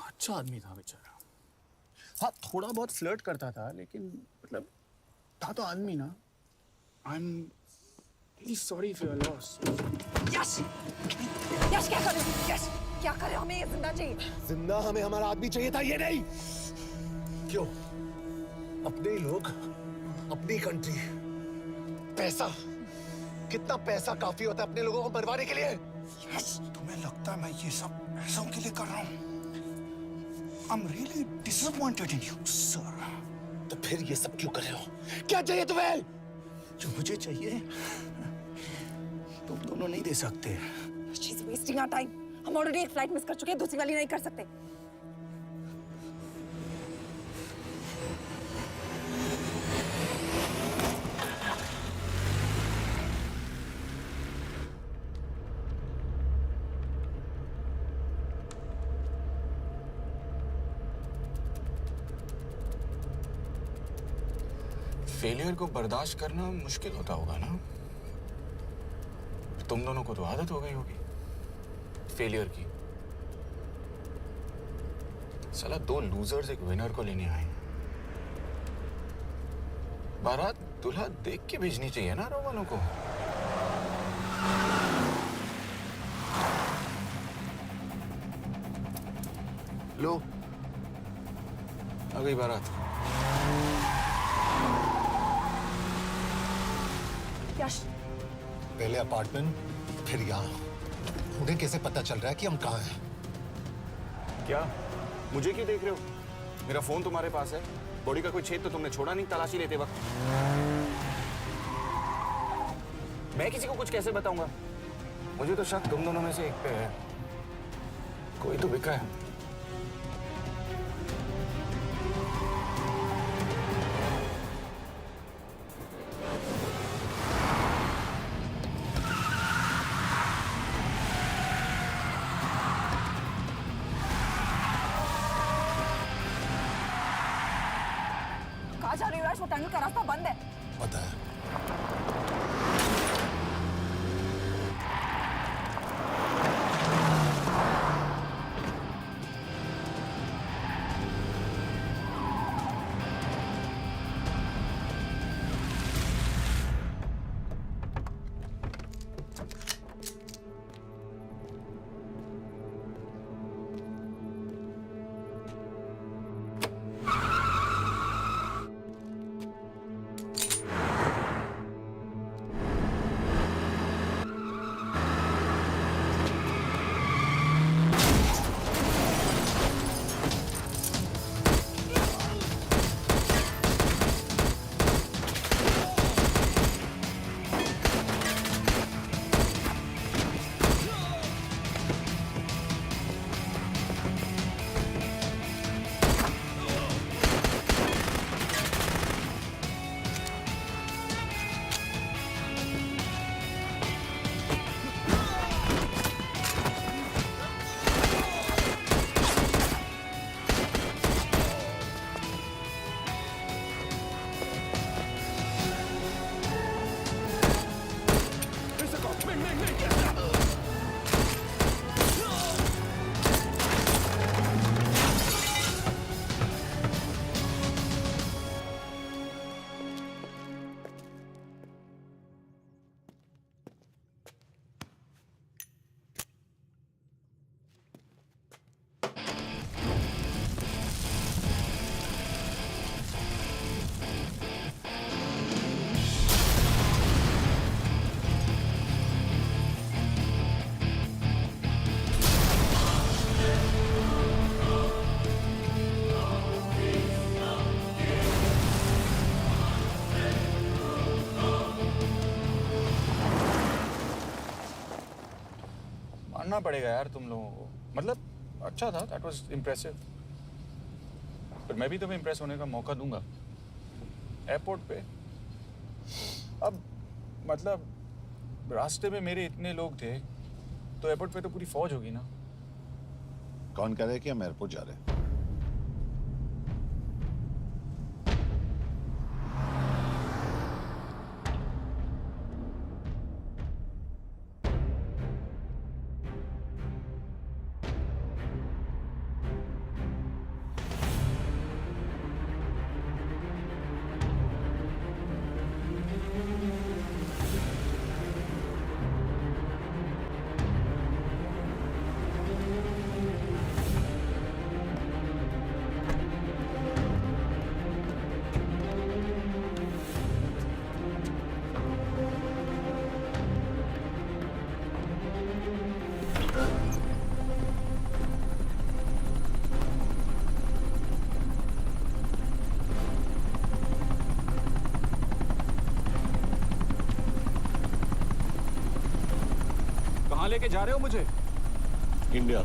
Speaker 18: अच्छा आदमी था बेचारा। हाँ, थोड़ा बहुत फ्लर्ट करता था, लेकिन मतलब था तो आदमी ना। I am really sorry for your loss.
Speaker 2: Yash! Yash क्या कर रहे हो? यश क्या कर रहे हो? हमें ये जिंदा चाहिए।
Speaker 11: जिंदा हमें हमारा आदमी चाहिए था, ये नहीं। क्यों? अपने ही लोग, अपनी कंट्री, पैसा, कितना पैसा काफी होता है अपने लोगों को मरवाने के लिए?
Speaker 18: यश, तुम्हें लगता है मैं ये सब पैसों के लिए कर रहा हूँ? I'm really disappointed in you, sir.
Speaker 11: तो फिर ये सब क्यों कर रहे हो? क्या चाहिए तुम्हें?
Speaker 18: जो मुझे चाहिए तुम दोनों नहीं दे सकते।
Speaker 2: She's wasting our time. हम ऑलरेडी एक फ्लाइट मिस कर चुके हैं, दूसरी वाली नहीं कर सकते।
Speaker 5: फेलियर को बर्दाश्त करना मुश्किल होता होगा ना? तुम दोनों को तो आदत हो गई होगी फेलियर की। साला 2 लूजर्स एक विनर को लेने आए। बारात दूल्हा देख के भेजनी चाहिए ना रो वालों को। लो, आ गई बारात।
Speaker 2: यश,
Speaker 11: पहले अपार्टमेंट, फिर यहाँ। उन्हें कैसे पता चल रहा है कि हम कहाँ हैं?
Speaker 5: क्या? मुझे क्यों देख रहे हो? मेरा फोन तुम्हारे पास है। बॉडी का कोई छेद तो तुमने छोड़ा नहीं तलाशी लेते वक्त। मैं किसी को कुछ कैसे बताऊंगा? मुझे तो शक तुम दोनों में से एक पे है। कोई तो बिका है।
Speaker 2: कहाँ जा रही हो यश? वो टनल का रास्ता बंद है।
Speaker 11: पता है।
Speaker 5: करना पड़ेगा यार तुम लोगों को। मतलब अच्छा था, दैट वाज इम्प्रेसिव। पर मैं भी तुम्हें इम्प्रेस होने का मौका दूंगा एयरपोर्ट पे। अब मतलब रास्ते में मेरे इतने लोग थे, तो एयरपोर्ट पे तो पूरी फौज होगी ना।
Speaker 11: कौन कह रहा है कि हम एयरपोर्ट जा रहे हैं?
Speaker 17: कहाँ लेके जा रहे हो मुझे?
Speaker 11: इंडिया।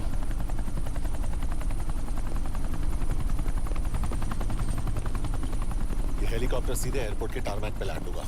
Speaker 11: ये हेलीकॉप्टर सीधे एयरपोर्ट के टारमैक पे लैंड होगा।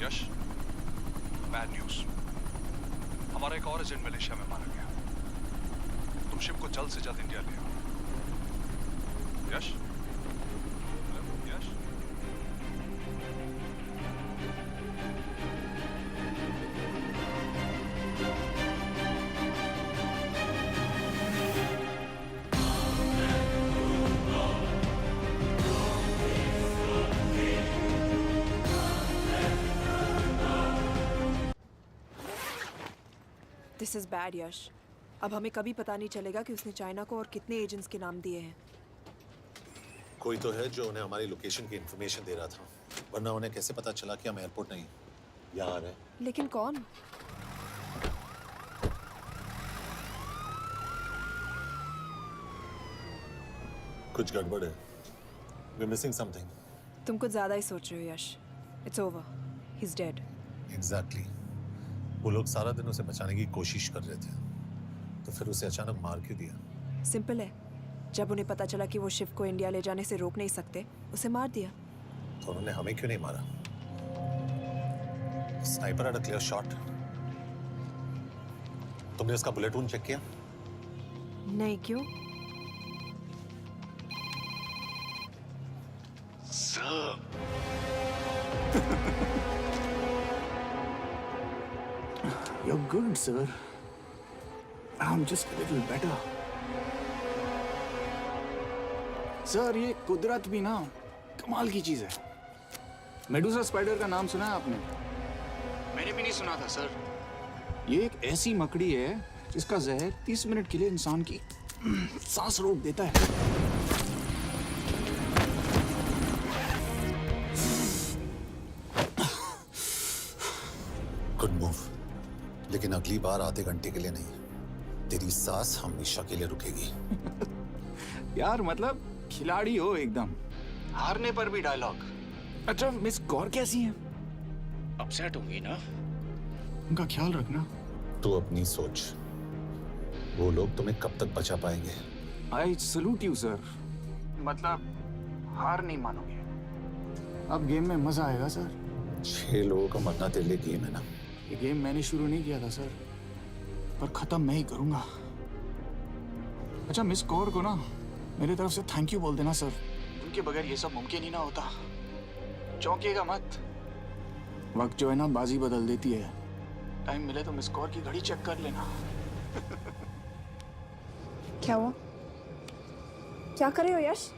Speaker 15: यश, बैड न्यूज। हमारा एक और एजेंट मलेशिया में मारा गया। तुम शिप को जल्द से जल्द इंडिया ले आओ। Yash? Hello, Yash?
Speaker 2: This is bad Yash. अब हमें कभी पता नहीं चलेगा कि उसने चाइना को और कितने एजेंट्स के नाम दिए हैं।
Speaker 11: कोई तो है जो उन्हें हमारी लोकेशन की इंफॉर्मेशन दे रहा था, वरना उन्हें कैसे पता चला कि हम एयरपोर्ट नहीं यहाँ आ रहे हैं?
Speaker 2: लेकिन कौन?
Speaker 11: कुछ गड़बड़ है। We're missing something.
Speaker 2: तुम कुछ ज्यादा ही सोच रहे हो Yash. It's over, he is dead.
Speaker 11: Exactly. वो लोग सारा दिन उसे बचाने की कोशिश कर रहे थे, तो फिर उसे अचानक मार क्यों दिया?
Speaker 2: सिंपल है, जब उन्हें पता चला कि वो शिव को इंडिया ले जाने से रोक नहीं सकते, उसे मार दिया।
Speaker 11: तो उन्होंने हमें क्यों नहीं मारा? Sniper had a clear shot. तुमने उसका बुलेट वुंड चेक किया?
Speaker 2: नहीं, क्यों?
Speaker 18: You're good, sir. I'm just a little better. Sir, ये कुदरत भी ना कमाल की चीज है। मेडुसा स्पाइडर का नाम सुना है आपने? मैंने भी नहीं सुना था सर। ये एक ऐसी मकड़ी है जिसका जहर 30 मिनट के लिए इंसान की सांस रोक देता है।
Speaker 11: गुड मूव, लेकिन अगली बार आधे घंटे के लिए नहीं, तेरी सांस हमेशा के लिए रुकेगी।
Speaker 18: यार मतलब खिलाड़ी हो एकदम, हारने पर भी डायलॉग। अच्छा, मिस गौर कैसी हैं? अपसेट होंगी ना? उनका ख्याल रखना।
Speaker 11: तू अपनी सोच, वो लोग तुम्हें कब तक बचा पाएंगे?
Speaker 18: I salute you sir. मतलब हार नहीं मानोगे। अब गेम में मजा आएगा सर।
Speaker 11: 6 लोगों का मरना तेरे लिए गेम है ना?
Speaker 18: ये गेम मैंने शुरू नहीं किया था सर, पर खत्म मैं ही करूंगा। अच्छा मिस कौर को ना मेरी तरफ से थैंक यू बोल देना सर। उनके बगैर ये सब मुमकिन ही ना होता। चौंकिएगा मत, वक्त जो है ना बाजी बदल देती है। टाइम मिले तो मिस कौर की घड़ी चेक कर लेना।
Speaker 2: क्या हुआ? क्या कर रहे हो यश?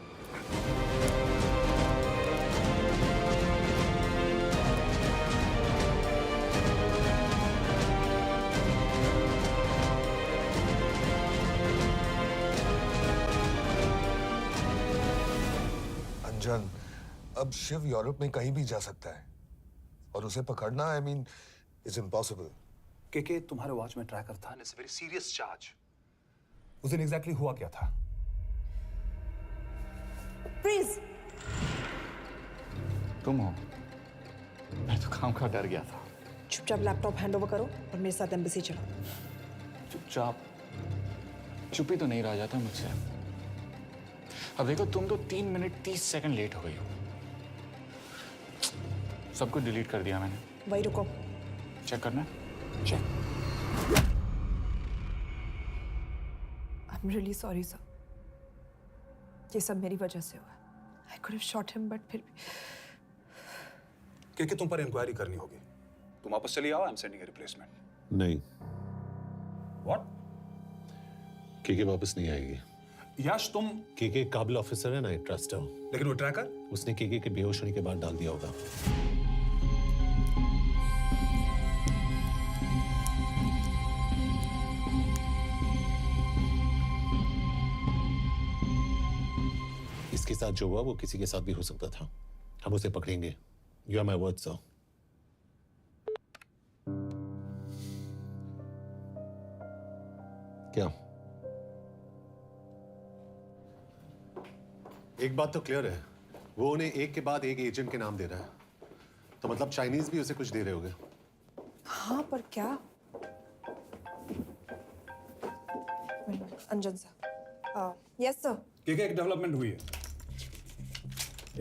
Speaker 6: अंजन, अब शिव यूरोप में कहीं भी जा सकता है और उसे पकड़ना आई मीन इज इम्पॉसिबल।
Speaker 15: के तुम्हारे वॉच में ट्रैकर था, it's a very serious charge. उस दिन एग्जैक्टली हुआ क्या था?
Speaker 2: प्लीज।
Speaker 18: तुम हो? मैं तो काम का डर गया था।
Speaker 2: चुपचाप लैपटॉप हैंड ओवर करो और मेरे साथ एम्बेसी चलो।
Speaker 18: चुपचाप चुप ही तो नहीं रहा जाता मुझसे। अब देखो तुम तो 3 मिनट 30 सेकंड लेट हो गई हो। सब कुछ डिलीट कर दिया मैंने।
Speaker 2: वही रुको।
Speaker 18: चेक करना? Check.
Speaker 2: I am really sorry sir. ये सब मेरी वजह से हुआ। I could have shot him but फिर भी।
Speaker 15: के तुम पर इंक्वायरी करनी होगी। तुम वापस चली आओ, I am sending a replacement.
Speaker 4: नहीं।
Speaker 15: व्हाट?
Speaker 4: के वापस नहीं आएगी।
Speaker 15: यश तुम
Speaker 4: के काबिल ऑफिसर है ना, ट्रस्ट है।
Speaker 15: लेकिन वो ट्रैकर
Speaker 4: उसने के बेहोश होने के बाद डाल दिया होगा। इसके साथ जो हुआ वो किसी के साथ भी हो सकता था। हम उसे पकड़ेंगे। You are my word sir. क्या? एक बात तो क्लियर है, वो उन्हें एक के बाद एक एजेंट के नाम दे रहा है, तो मतलब चाइनीज भी उसे कुछ दे रहे होंगे।
Speaker 2: हाँ पर क्या? अंजन सर। Yes sir.
Speaker 15: के एक डेवलपमेंट हुई है।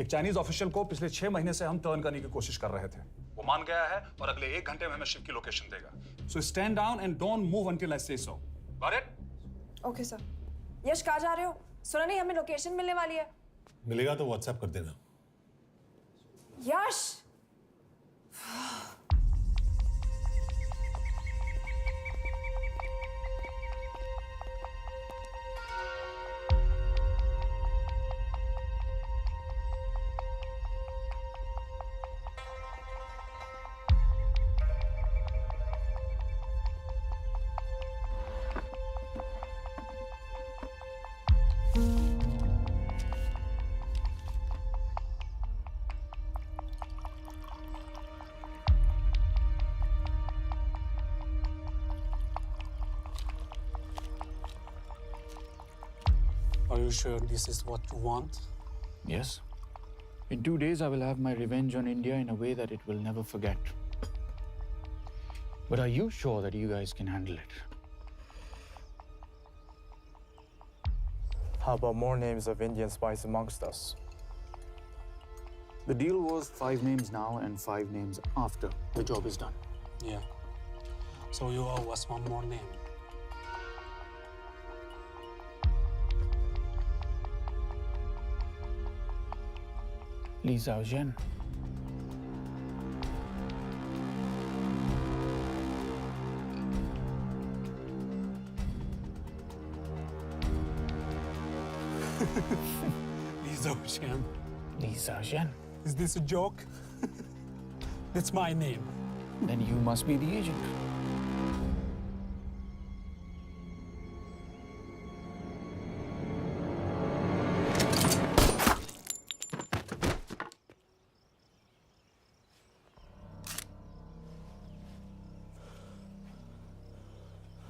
Speaker 15: एक चाइनीज ऑफिशियल को पिछले 6 महीने से हम टर्न करने की कोशिश कर रहे थे। वो मान गया है और अगले 1 घंटे में हमें शिव की लोकेशन देगा। So stand down and don't move until I say so. Got it?
Speaker 2: Okay sir. Yash कहाँ जा रहे हो? सुना नहीं हमें लोकेशन मिलने वाली है।
Speaker 4: मिलेगा तो व्हाट्सएप कर देना।
Speaker 2: यश।
Speaker 19: Are you sure this is what you want?
Speaker 18: Yes. In 2 days, I will have my revenge on India in a way that it will never forget. But are you sure that you guys can handle it?
Speaker 20: How about more names of Indian spies amongst us?
Speaker 18: The deal was 5 names now and 5 names after the job is done.
Speaker 19: Yeah. So you owe us one more name.
Speaker 18: Li Xiaozhen.
Speaker 19: Li Xiaozhen.
Speaker 18: Li Xiaozhen.
Speaker 19: Is this a joke? That's my name.
Speaker 18: Then you must be the agent.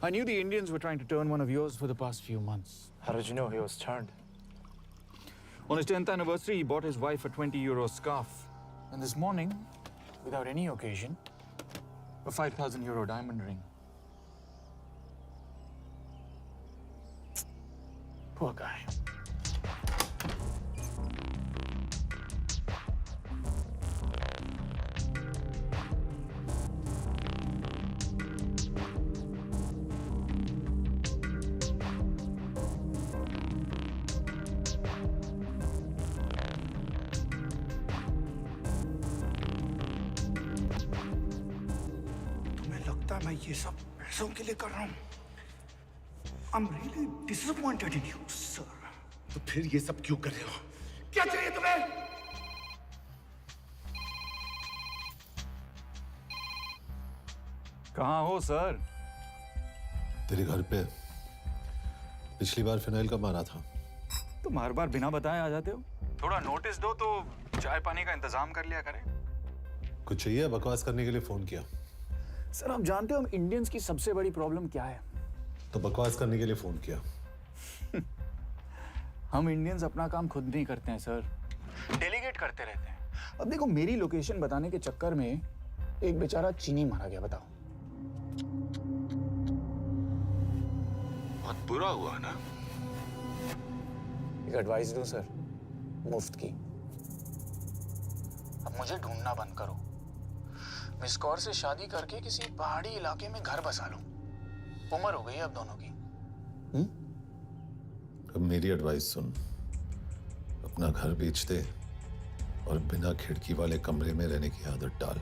Speaker 18: I knew the Indians were trying to turn one of yours for the past few months.
Speaker 20: How did you know he was turned?
Speaker 18: On his 10th anniversary, he bought his wife a 20-euro scarf. And this morning, without any occasion, a 5,000-euro diamond ring. Poor guy.
Speaker 7: मैं ये सब पैसों के लिए कर रहा हूँ? I'm really disappointed in you, sir.
Speaker 11: तो फिर ये सब क्यों कर रहे हो? क्या चाहिए तुम्हें?
Speaker 5: कहाँ हो सर?
Speaker 4: तेरे घर पे। पिछली बार फिनाइल कब मारा था?
Speaker 5: तुम हर बार बिना बताए आ जाते हो। थोड़ा नोटिस दो तो चाय पानी का इंतजाम कर लिया करें।
Speaker 4: कुछ चाहिए? बकवास करने के लिए फोन किया।
Speaker 5: सर आप जानते हो हम इंडियंस की सबसे बड़ी प्रॉब्लम क्या है?
Speaker 4: तो बकवास करने के लिए फोन किया।
Speaker 5: हम इंडियंस अपना काम खुद नहीं करते हैं सर, डेलीगेट करते रहते हैं। अब देखो मेरी लोकेशन बताने के चक्कर में एक बेचारा चीनी मारा गया, बताओ।
Speaker 16: बहुत बुरा हुआ ना?
Speaker 5: एक एडवाइस दूं सर, मुफ्त की। अब मुझे ढूंढना बंद करो। मिस कौर से शादी करके किसी पहाड़ी इलाके में घर बसा लो। उम्र हो गई है अब दोनों की।
Speaker 4: अब मेरी एडवाइस सुन, अपना घर बेच दे और बिना खिड़की वाले कमरे में रहने की आदत डाल।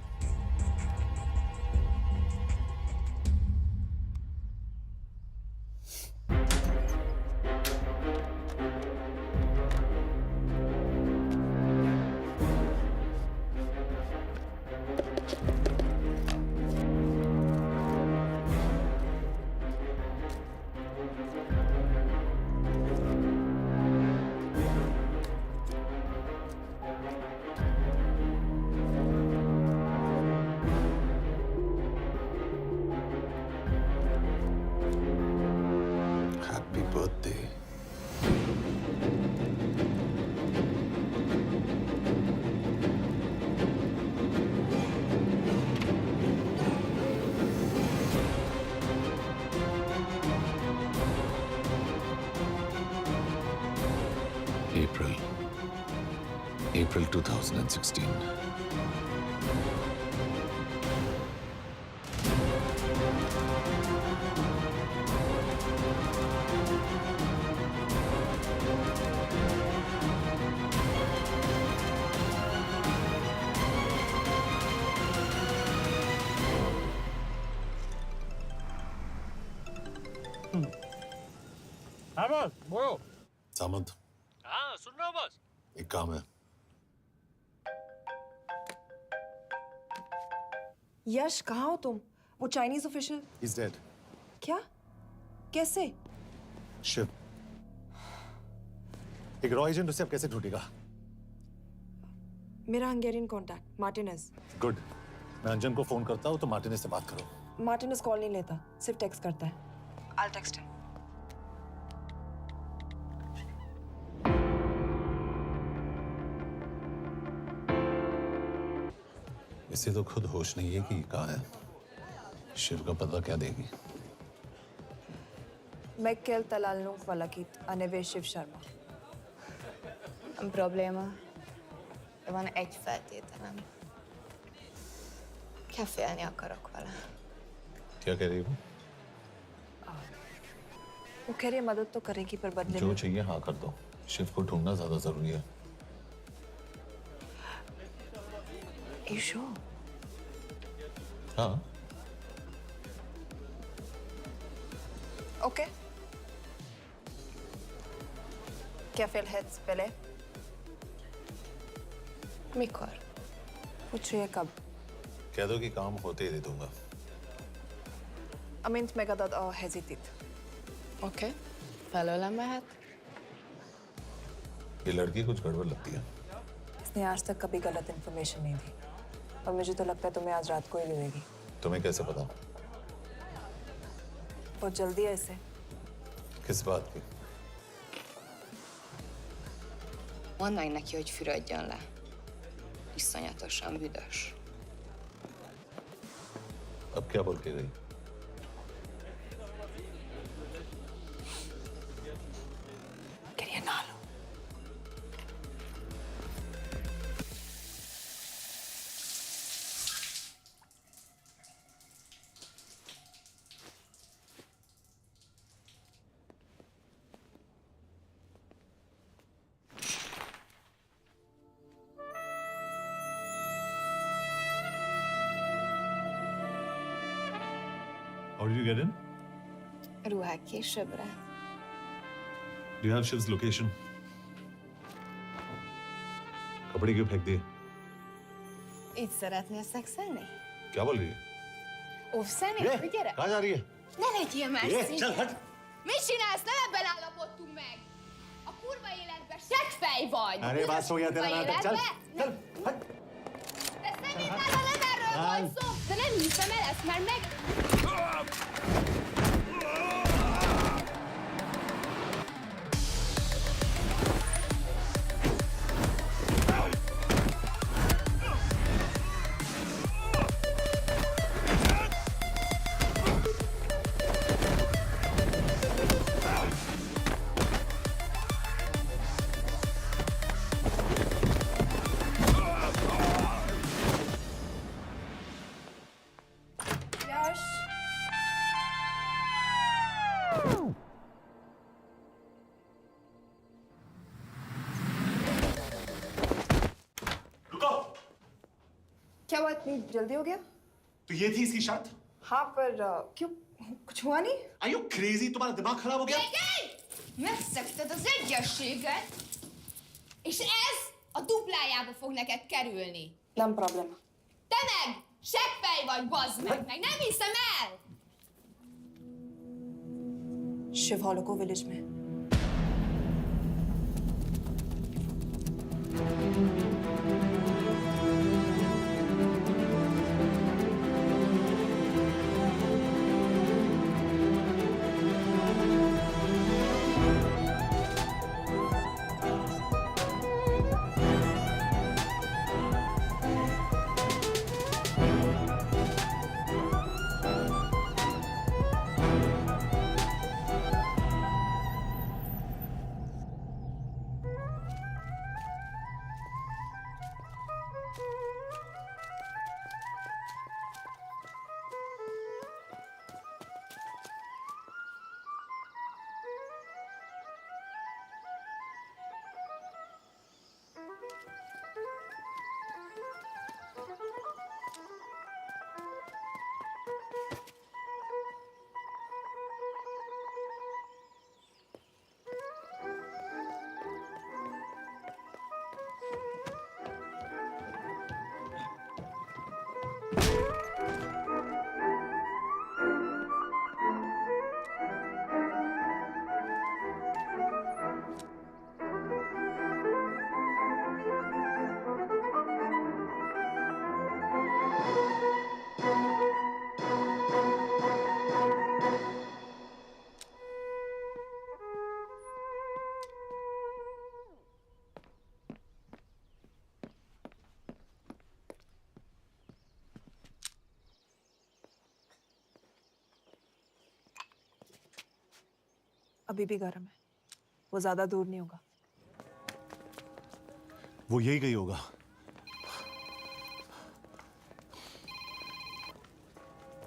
Speaker 4: Happy birthday. April 2016.
Speaker 1: हाँ बॉस, बोलो।
Speaker 4: सामंत,
Speaker 1: हाँ सुन रहा हूँ बॉस।
Speaker 4: एक काम है।
Speaker 2: यश कहाँ हो तुम? वो चाइनीज ऑफिशियल।
Speaker 4: He's dead.
Speaker 2: क्या? कैसे?
Speaker 4: शिव, एक रॉ एजेंट उसे अब कैसे ढूंढेगा?
Speaker 2: मेरा हंगेरियन कॉन्टैक्ट मार्टिनेज।
Speaker 4: गुड, मैं अंजन को फोन करता हूँ तो मार्टिनेज से बात करो।
Speaker 2: मार्टिनेज कॉल नहीं लेता, सिर्फ टेक्स्ट करता है। I'll text him.
Speaker 4: इसे तो खुद होश नहीं है कि कहाँ है। शिव का पता क्या देगी?
Speaker 2: Mikael Talalnung valakit a Shiv Sharma.
Speaker 21: Nem probléma. Van egy feltételem. Kefélni akarok vele.
Speaker 4: क्या कह रही हो?
Speaker 2: वो कह रही है मदद तो करेगी पर बदले
Speaker 4: जो
Speaker 2: में।
Speaker 4: चाहिए हाँ कर दो। शिव को ढूंढना ज्यादा जरूरी है।
Speaker 2: You sure?
Speaker 4: हाँ।
Speaker 2: Okay. Kefil heads पहले।
Speaker 21: Mikor?
Speaker 2: पूछ रही है कब?
Speaker 4: कह दो कि काम होते ही दे दूंगा।
Speaker 2: Amint megadad a hezitit.
Speaker 21: Oké. Felőlem mehet?
Speaker 4: ये लड़की कुछ गड़बड़ लगती है।
Speaker 2: इसने आज तक कभी गलत इन्फॉर्मेशन नहीं दी और मुझे तो लगता है तुम्हें आज रात को ही मिलेगी।
Speaker 4: तुम्हें कैसे पता?
Speaker 2: बहुत जल्दी है इसे।
Speaker 4: किस बात की?
Speaker 21: Mondd meg neki, hogy fürödjön le. Iszonyatosan büdös.
Speaker 4: अब क्या बोल के गई?
Speaker 2: Quería nalo.
Speaker 9: did you get in?
Speaker 21: Ruhák későbbre.
Speaker 9: Do you have Shiv's location? कपड़े क्यों फेंक दिए?
Speaker 21: Így szeretnél szexelni?
Speaker 9: क्या बोल रही है?
Speaker 21: Óvszerni? Gyere!
Speaker 11: कहाँ जा रही है?
Speaker 21: Ne legyél már
Speaker 11: चल
Speaker 21: szíved!
Speaker 11: हट!
Speaker 21: Mit csinálsz? Nem ebben állapodtunk meg! A kurva életben seggfej vagy!
Speaker 11: अरे बात हो गया तेरा नाटक चल चल हट!
Speaker 21: De szemétában nem erről volt szó! De nem hiszem el, ezt már meg...
Speaker 2: यश
Speaker 11: रुको!
Speaker 2: क्या हुआ, इतनी जल्दी हो गया?
Speaker 11: तो ये थी इसकी शर्त?
Speaker 2: हाँ पर क्यों, कुछ हुआ नहीं?
Speaker 11: Are you crazy? तुम्हारा दिमाग खराब हो गया?
Speaker 21: Megszegted az egyességet, és ez a duplájába fog neked kerülni.
Speaker 2: Nem probléma.
Speaker 21: Te meg! Seggfej vagy, bazd meg! Nem hiszem el!
Speaker 2: Shiv Holloko village में। अभी भी गर्म है, वो ज्यादा दूर नहीं होगा।
Speaker 11: वो यही गई होगा।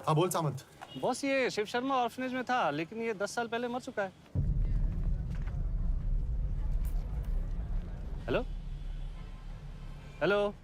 Speaker 11: हाँ बोल सामंत।
Speaker 13: बॉस ये शिव शर्मा ऑर्फनेज में था, लेकिन ये 10 साल पहले मर चुका है। Hello hello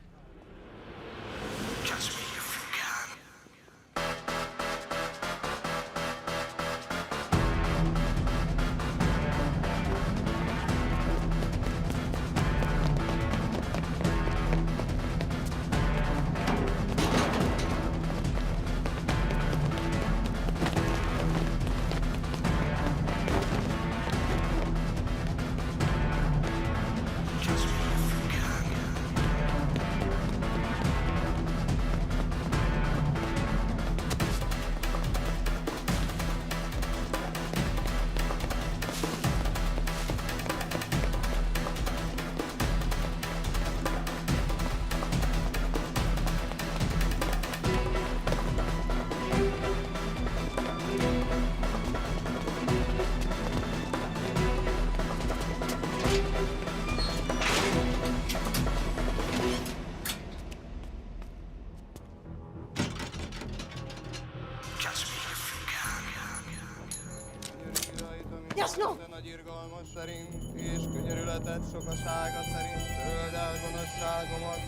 Speaker 2: Jasno!
Speaker 10: Nagy irgalmas szerint és könyörületed sokasága szerint töröld el gonoszságomat,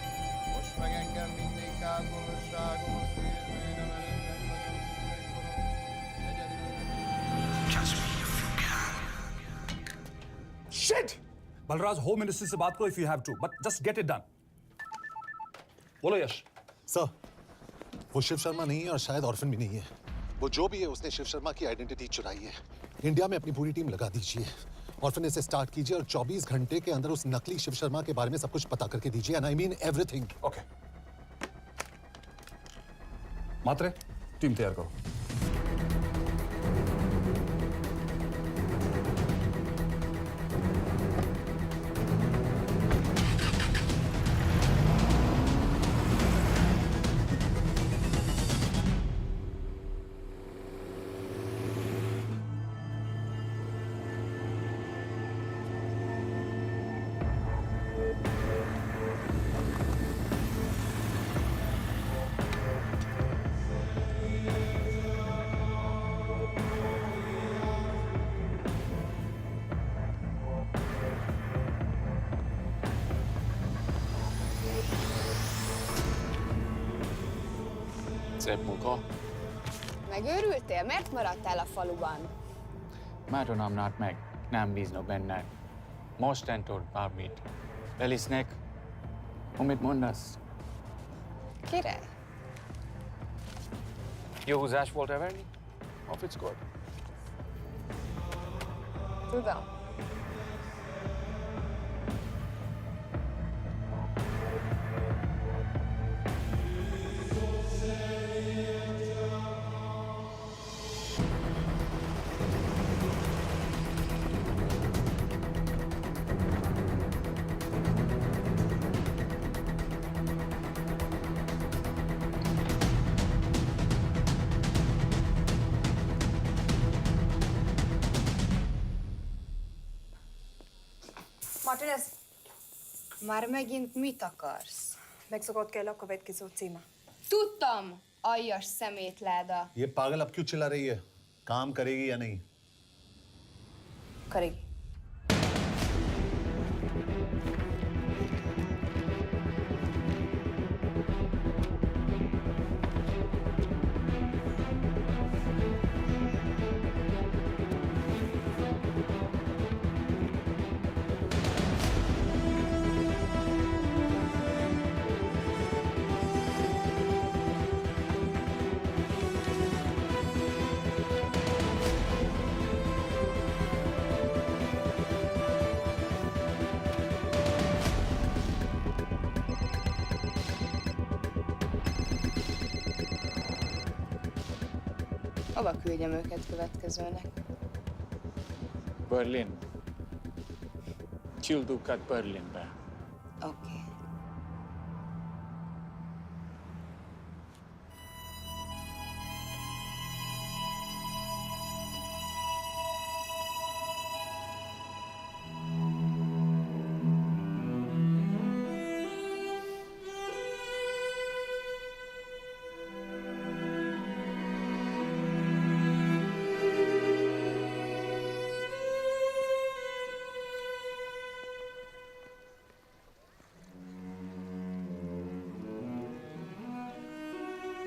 Speaker 10: most meg engem mindinkább gonoszságomat, és bűnöm előttem nagyon egykorom.
Speaker 15: Balraj, home ministry से बात करो if you have to, but just get it done. बोलो Yash.
Speaker 11: Sir, वो शिव शर्मा नहीं है और शायद orphan भी नहीं है। वो जो भी है उसने शिव शर्मा की आइडेंटिटी चुराई है। इंडिया में अपनी पूरी टीम लगा दीजिए, ऑर्फनेज से स्टार्ट कीजिए और 24 घंटे के अंदर उस नकली शिव शर्मा के बारे में सब कुछ पता करके दीजिए। And I mean everything.
Speaker 15: Okay Matre, team तैयार करो।
Speaker 5: Szép munka.
Speaker 21: Megőrültél? Miért maradtál a faluban?
Speaker 5: Mátonám nát meg, nem bíznak benned. Mostantól bármit. Elisznek, amit mondasz.
Speaker 21: Király.
Speaker 5: Jó húzás volt Everni? Off it's good.
Speaker 21: Tudom.
Speaker 2: Martinez,
Speaker 21: Már megint mit akarsz?
Speaker 2: megszokott kell a következő címe.
Speaker 21: Tudtam, aljas szemétláda.
Speaker 11: ये पागल अब क्यों चिल्ला रही है? काम करेगी या नहीं?
Speaker 2: करेगी।
Speaker 21: Hova küldjem őket következőnek?
Speaker 5: Berlin. Küldőket Berlinbe.
Speaker 21: Oké.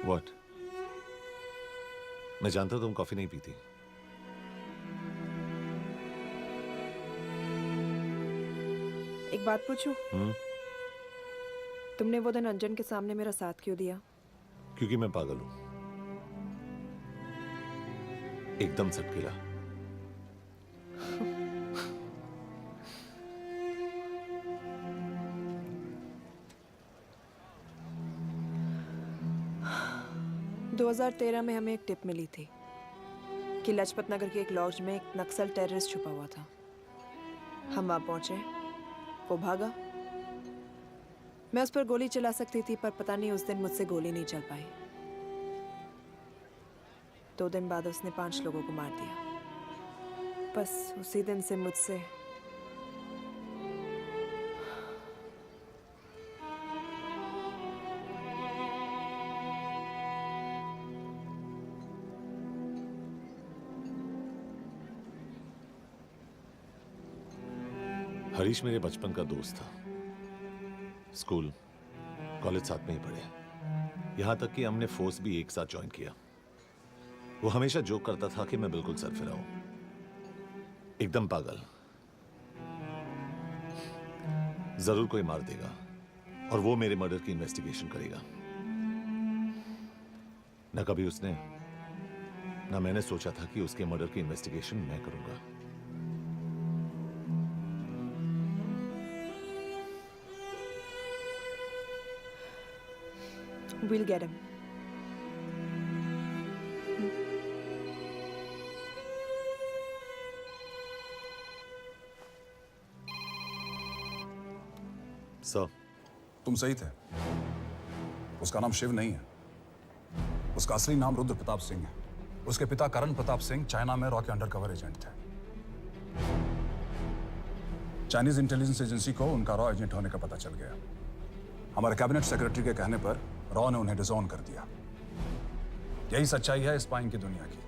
Speaker 4: What? मैं जानता हूं तुम कॉफी नहीं पीती।
Speaker 2: एक बात पूछूं? तुमने वो दिन अंजन के सामने मेरा साथ क्यों दिया?
Speaker 4: क्योंकि मैं पागल हूं, एकदम सटकेला।
Speaker 2: – 2013 में हमें एक टिप मिली थी कि लाजपत नगर के एक लॉज में एक नक्सल टेररिस्ट छुपा हुआ था। हम वहां पहुंचे, वो भागा। मैं उस पर गोली चला सकती थी, पर पता नहीं उस दिन मुझसे गोली नहीं चल पाई। 2 दिन बाद उसने 5 लोगों को मार दिया। बस उसी दिन से मुझसे
Speaker 4: हरीश मेरे बचपन का दोस्त था। स्कूल, कॉलेज साथ में ही पढ़े। यहां तक कि हमने फोर्स भी एक साथ ज्वाइन किया। वो हमेशा जोक करता था कि मैं बिल्कुल सरफिरा हूं, एकदम पागल। जरूर कोई मार देगा और वो मेरे मर्डर की इन्वेस्टिगेशन करेगा। न कभी उसने न मैंने सोचा था कि उसके मर्डर की इन्वेस्टिगेशन मैं करूंगा।
Speaker 2: We'll get him.
Speaker 4: सर,
Speaker 15: तुम सही थे। उसका नाम शिव नहीं है। उसका असली नाम रुद्र प्रताप सिंह है। उसके पिता करण प्रताप सिंह चाइना में रॉ के अंडरकवर एजेंट थे। चाइनीज इंटेलिजेंस एजेंसी को उनका रॉ एजेंट होने का पता चल गया। हमारे कैबिनेट सेक्रेटरी के कहने पर रॉ ने उन्हें डिसऑन कर दिया। यही सच्चाई है स्पाइंग की दुनिया की।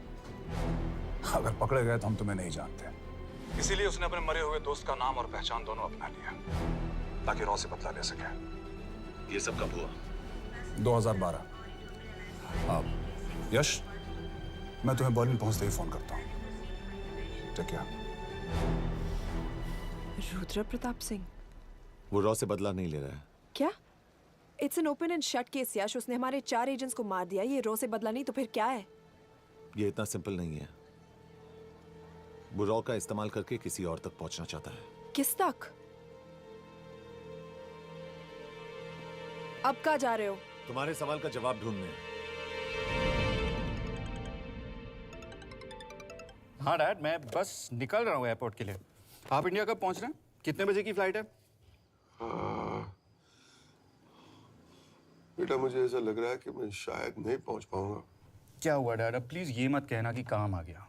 Speaker 15: अगर पकड़े गए तो हम तुम्हें नहीं जानते, इसीलिए उसने अपने मरे हुए दोस्त का नाम और पहचान दोनों अपना लिया ताकि रॉ से बदला ले सके।
Speaker 4: ये सब कब हुआ?
Speaker 15: 2012। अब यश, मैं तुम्हें बर्लिन पहुंचते ही फोन करता हूँ। ठीक है?
Speaker 2: रुद्र प्रताप सिंह
Speaker 4: वो रॉ से बदला नहीं ले रहा है।
Speaker 2: क्या? It's an open and shut case Yash. उसने हमारे 4 एजेंट्स को मार दिया। ये रॉ से बदला नहीं तो फिर क्या है?
Speaker 4: ये इतना सिंपल नहीं है। वो रॉ का इस्तेमाल करके किसी और तक पहुंचना चाहता है।
Speaker 2: किस तक? अब कहाँ जा रहे हो?
Speaker 4: तुम्हारे सवाल का जवाब ढूंढने।
Speaker 18: हाँ डैड, मैं बस निकल रहा हूँ एयरपोर्ट के लिए। आप इंडिया कब पहुंच रहे हैं? कितने बजे की फ्लाइट है?
Speaker 6: बेटा, मुझे ऐसा लग रहा है कि मैं शायद नहीं पहुंच पाऊंगा।
Speaker 18: क्या हुआ डैड? अब प्लीज ये मत कहना कि काम आ गया।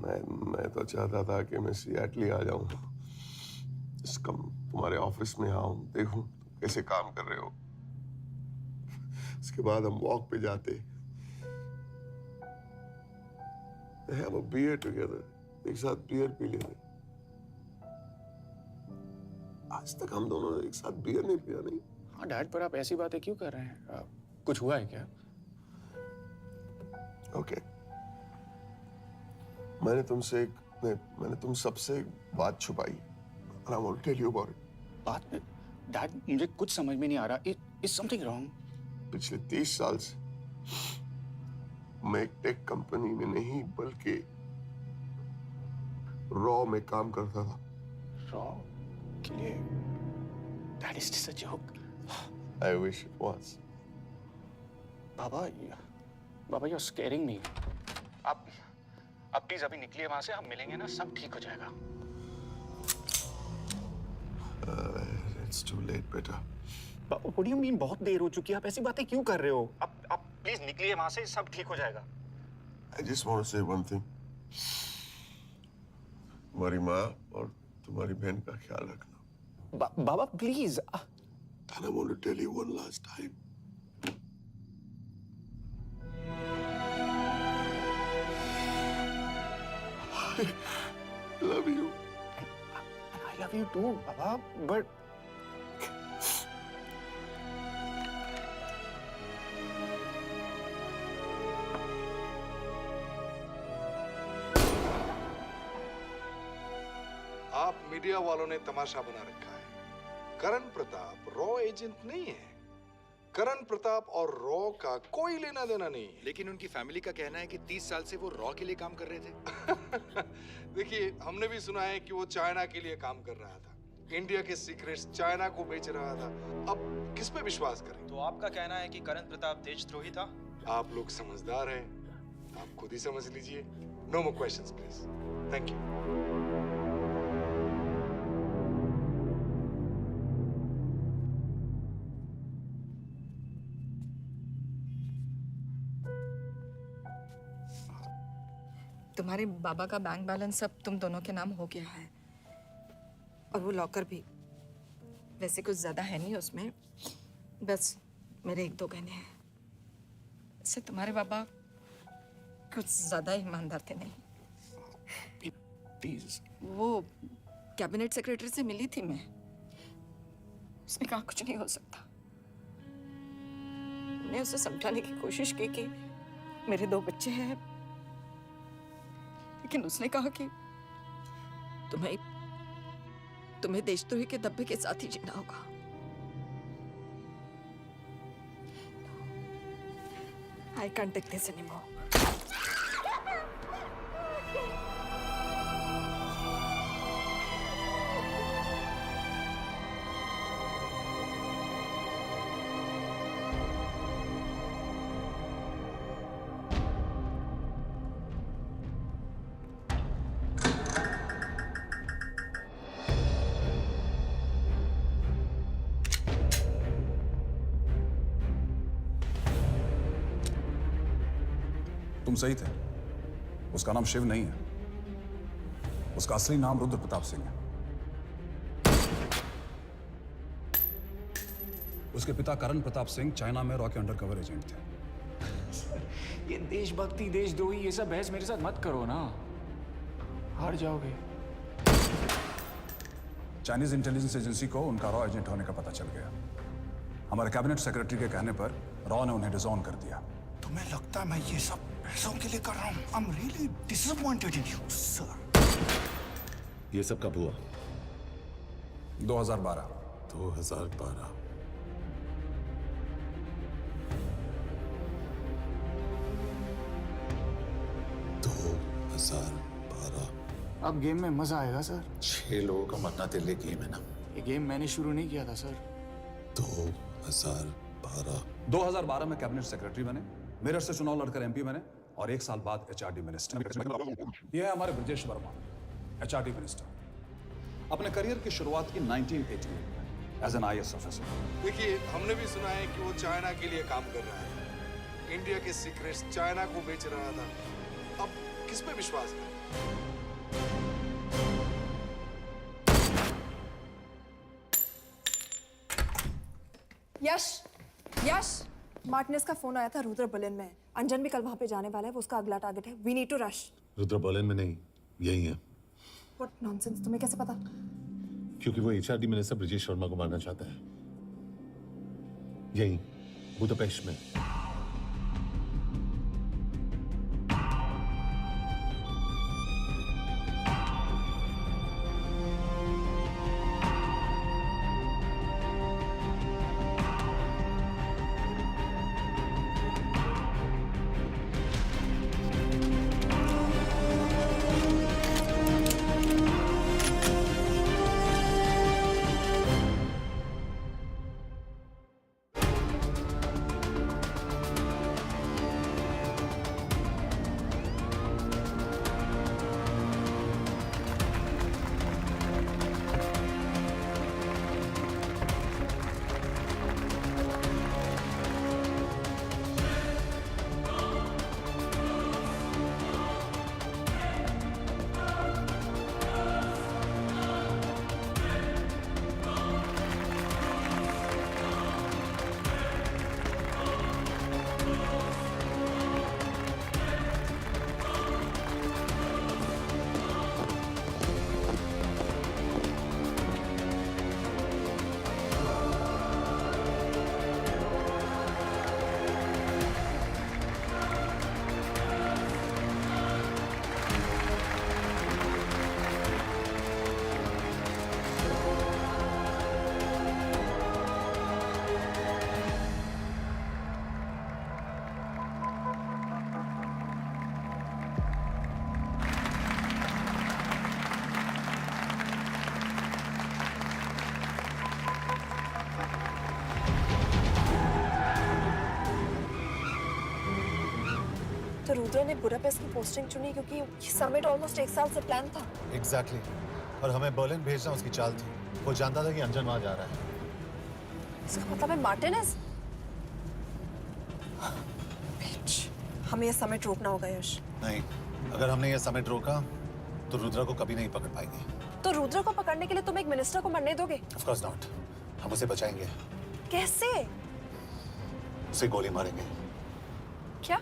Speaker 6: मैं तो चाहता था कि मैं सिएटल आ जाऊं, तुम्हारे ऑफिस में आऊं, देखूं कैसे काम कर रहे हो। इसके बाद हम वॉक पे जाते, have a beer together, एक साथ बियर पी लेते। आज तक हम दोनों ने एक साथ बियर नहीं पिया। नहीं?
Speaker 18: हाँ डैड, पर आप ऐसी बातें क्यों कर रहे हैं? कुछ हुआ है क्या?
Speaker 6: ओके, मैंने तुम सबसे एक बात छुपाई। And I want to tell you about it.
Speaker 18: बात? डैड, मुझे कुछ समझ में नहीं आ रहा। Is something wrong?
Speaker 6: पिछले 30 साल से मैं एक टेक कंपनी में नहीं बल्कि रॉ में काम करता था।
Speaker 18: रॉ के लिए? That is just a joke.
Speaker 6: I wish it was.
Speaker 18: Baba, you're scaring me. आप प्लीज अभी निकलिए वहां से। हम मिलेंगे ना, सब ठीक हो जाएगा।
Speaker 6: It's too late, बेटा।
Speaker 18: What do you mean बहुत देर हो चुकी है? आप ऐसी बातें क्यों कर रहे हो? आप प्लीज निकलिए वहां से, सब ठीक हो जाएगा।
Speaker 6: I just want to say one thing. तुम्हारी माँ और तुम्हारी बहन का ख्याल रखना।
Speaker 18: बाबा please.
Speaker 6: And I want to tell you one last time. I love you.
Speaker 18: I love you too, Baba, but
Speaker 8: आप मीडिया वालों ने तमाशा बना रखा है। करण प्रताप रॉ एजेंट नहीं है। करण प्रताप और रॉ का कोई लेना देना नहीं है।
Speaker 22: लेकिन उनकी फैमिली का कहना है कि 30 साल से वो रॉ के लिए काम कर रहे थे।
Speaker 8: देखिए, हमने भी सुना है कि वो चाइना के लिए काम कर रहा था, इंडिया के सीक्रेट्स चाइना को बेच रहा था। अब किस पे विश्वास करें?
Speaker 22: तो आपका कहना है कि करण प्रताप देशद्रोही था?
Speaker 8: आप लोग समझदार हैं, आप खुद ही समझ लीजिए। No more questions please. Thank you.
Speaker 21: तुम्हारे बाबा का बैंक बैलेंस सब तुम दोनों के नाम हो गया है, और वो लॉकर भी। वैसे कुछ ज्यादा है नहीं उसमें, बस मेरे 1-2 गहने हैं। इससे तुम्हारे बाबा कुछ ज्यादा ईमानदार थे नहीं।
Speaker 18: प्लीज।
Speaker 21: वो कैबिनेट सेक्रेटरी से मिली थी मैं, उसने कहा कुछ नहीं हो सकता। मैंने उसे समझाने की कोशिश की कि मेरे 2 बच्चे हैं, लेकिन उसने कहा कि तुम्हें देशद्रोही के धब्बे के साथ ही जीना होगा। I can't take this anymore.
Speaker 15: तुम सही थे। उसका नाम शिव नहीं है, उसका असली नाम रुद्र प्रताप सिंह है। उसके पिता करण प्रताप सिंह चाइना में रॉ के अंडरकवर एजेंट थे।
Speaker 5: ये देशभक्ति देशद्रोही ये सब बहस मेरे साथ मत करो ना, हार जाओगे।
Speaker 15: चाइनीज इंटेलिजेंस एजेंसी को उनका रॉ एजेंट होने का पता चल गया। हमारे कैबिनेट सेक्रेटरी के कहने पर रॉ ने उन्हें डिसऑन कर दिया।
Speaker 11: तुम्हें लगता है मैं ये सब पैसों के लिए कर रहा हूँ? I'm really disappointed in you, sir.
Speaker 4: ये सब कब हुआ?
Speaker 15: 2012।
Speaker 4: 2012।
Speaker 5: अब गेम में मजा आएगा सर।
Speaker 4: 6 लोगों का मरना दिल गेम है ना।
Speaker 5: ये गेम मैंने शुरू नहीं किया था सर।
Speaker 15: 2012 में कैबिनेट सेक्रेटरी बने, मेरठ से चुनाव लड़कर एमपी बने और 1 साल बाद एचआरडी मिनिस्टर। यह है हमारे ब्रजेश वर्मा, एचआरडी मिनिस्टर। अपने करियर की शुरुआत की 1980 में एज एन आईएएस ऑफिसर।
Speaker 8: देखिए, हमने भी सुना है कि वो चाइना के लिए काम कर रहा है, इंडिया के सीक्रेट्स चाइना को बेच रहा था। अब किस पे विश्वास है?
Speaker 2: यश, यश, मार्टिनेस का फोन आया था, रुद्र बर्लिन में। अंजन भी कल वहां पे जाने वाला है, वो उसका अगला टारगेट है। We need to rush.
Speaker 4: Rudra Berlin में नहीं, यही है।
Speaker 2: व्हाट नॉनसेंस, तुम्हें कैसे पता?
Speaker 4: क्योंकि वो एचआरडी मिनिस्टर ब्रजेश शर्मा को मारना चाहता है, यही बुदापेस्ट में।
Speaker 2: तो रुद्र ने बुडापेस्ट की पोस्टिंग चुनी क्योंकि ये समिट ऑलमोस्ट 1 साल से प्लान था।
Speaker 4: एग्जैक्टली। और हमें बर्लिन भेजना उसकी चाल थी। वो जानता था कि अंजन वहां जा रहा है।
Speaker 2: इसका मतलब है मार्टिनेस। हमें ये समिट रोकना होगा यश।
Speaker 4: नहीं, अगर हमने ये समिट रोका तो रुद्र को कभी नहीं पकड़ पाएंगे।
Speaker 2: तो रुद्र को पकड़ने के लिए तुम एक मिनिस्टर को मरने दोगे?
Speaker 4: Of course not. हम उसे बचाएंगे।
Speaker 2: कैसे?
Speaker 4: उसे गोली मारेंगे।
Speaker 2: क्या?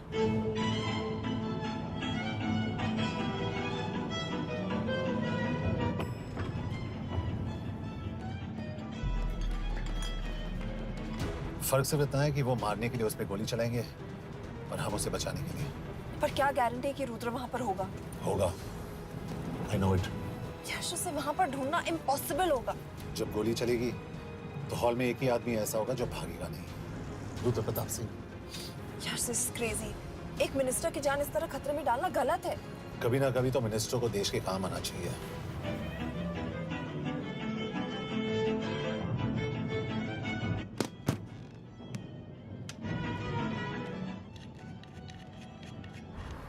Speaker 4: फर्क सिर्फ इतना है कि वो मारने के लिए उस पर गोली चलाएंगे और हम उसे बचाने के लिए।
Speaker 2: पर क्या गारंटी है कि रुद्र वहां पर होगा?
Speaker 4: होगा। I know it.
Speaker 2: यश उसे वहां पर ढूंढना इम्पॉसिबल होगा।
Speaker 11: जब गोली चलेगी तो हॉल में एक ही आदमी ऐसा होगा जो भागेगा नहीं, रुद्र प्रताप सिंह।
Speaker 2: यश दिस इज क्रेजी। एक मिनिस्टर की जान इस तरह खतरे में डालना गलत है।
Speaker 11: कभी ना कभी तो मिनिस्टर को देश के काम आना चाहिए।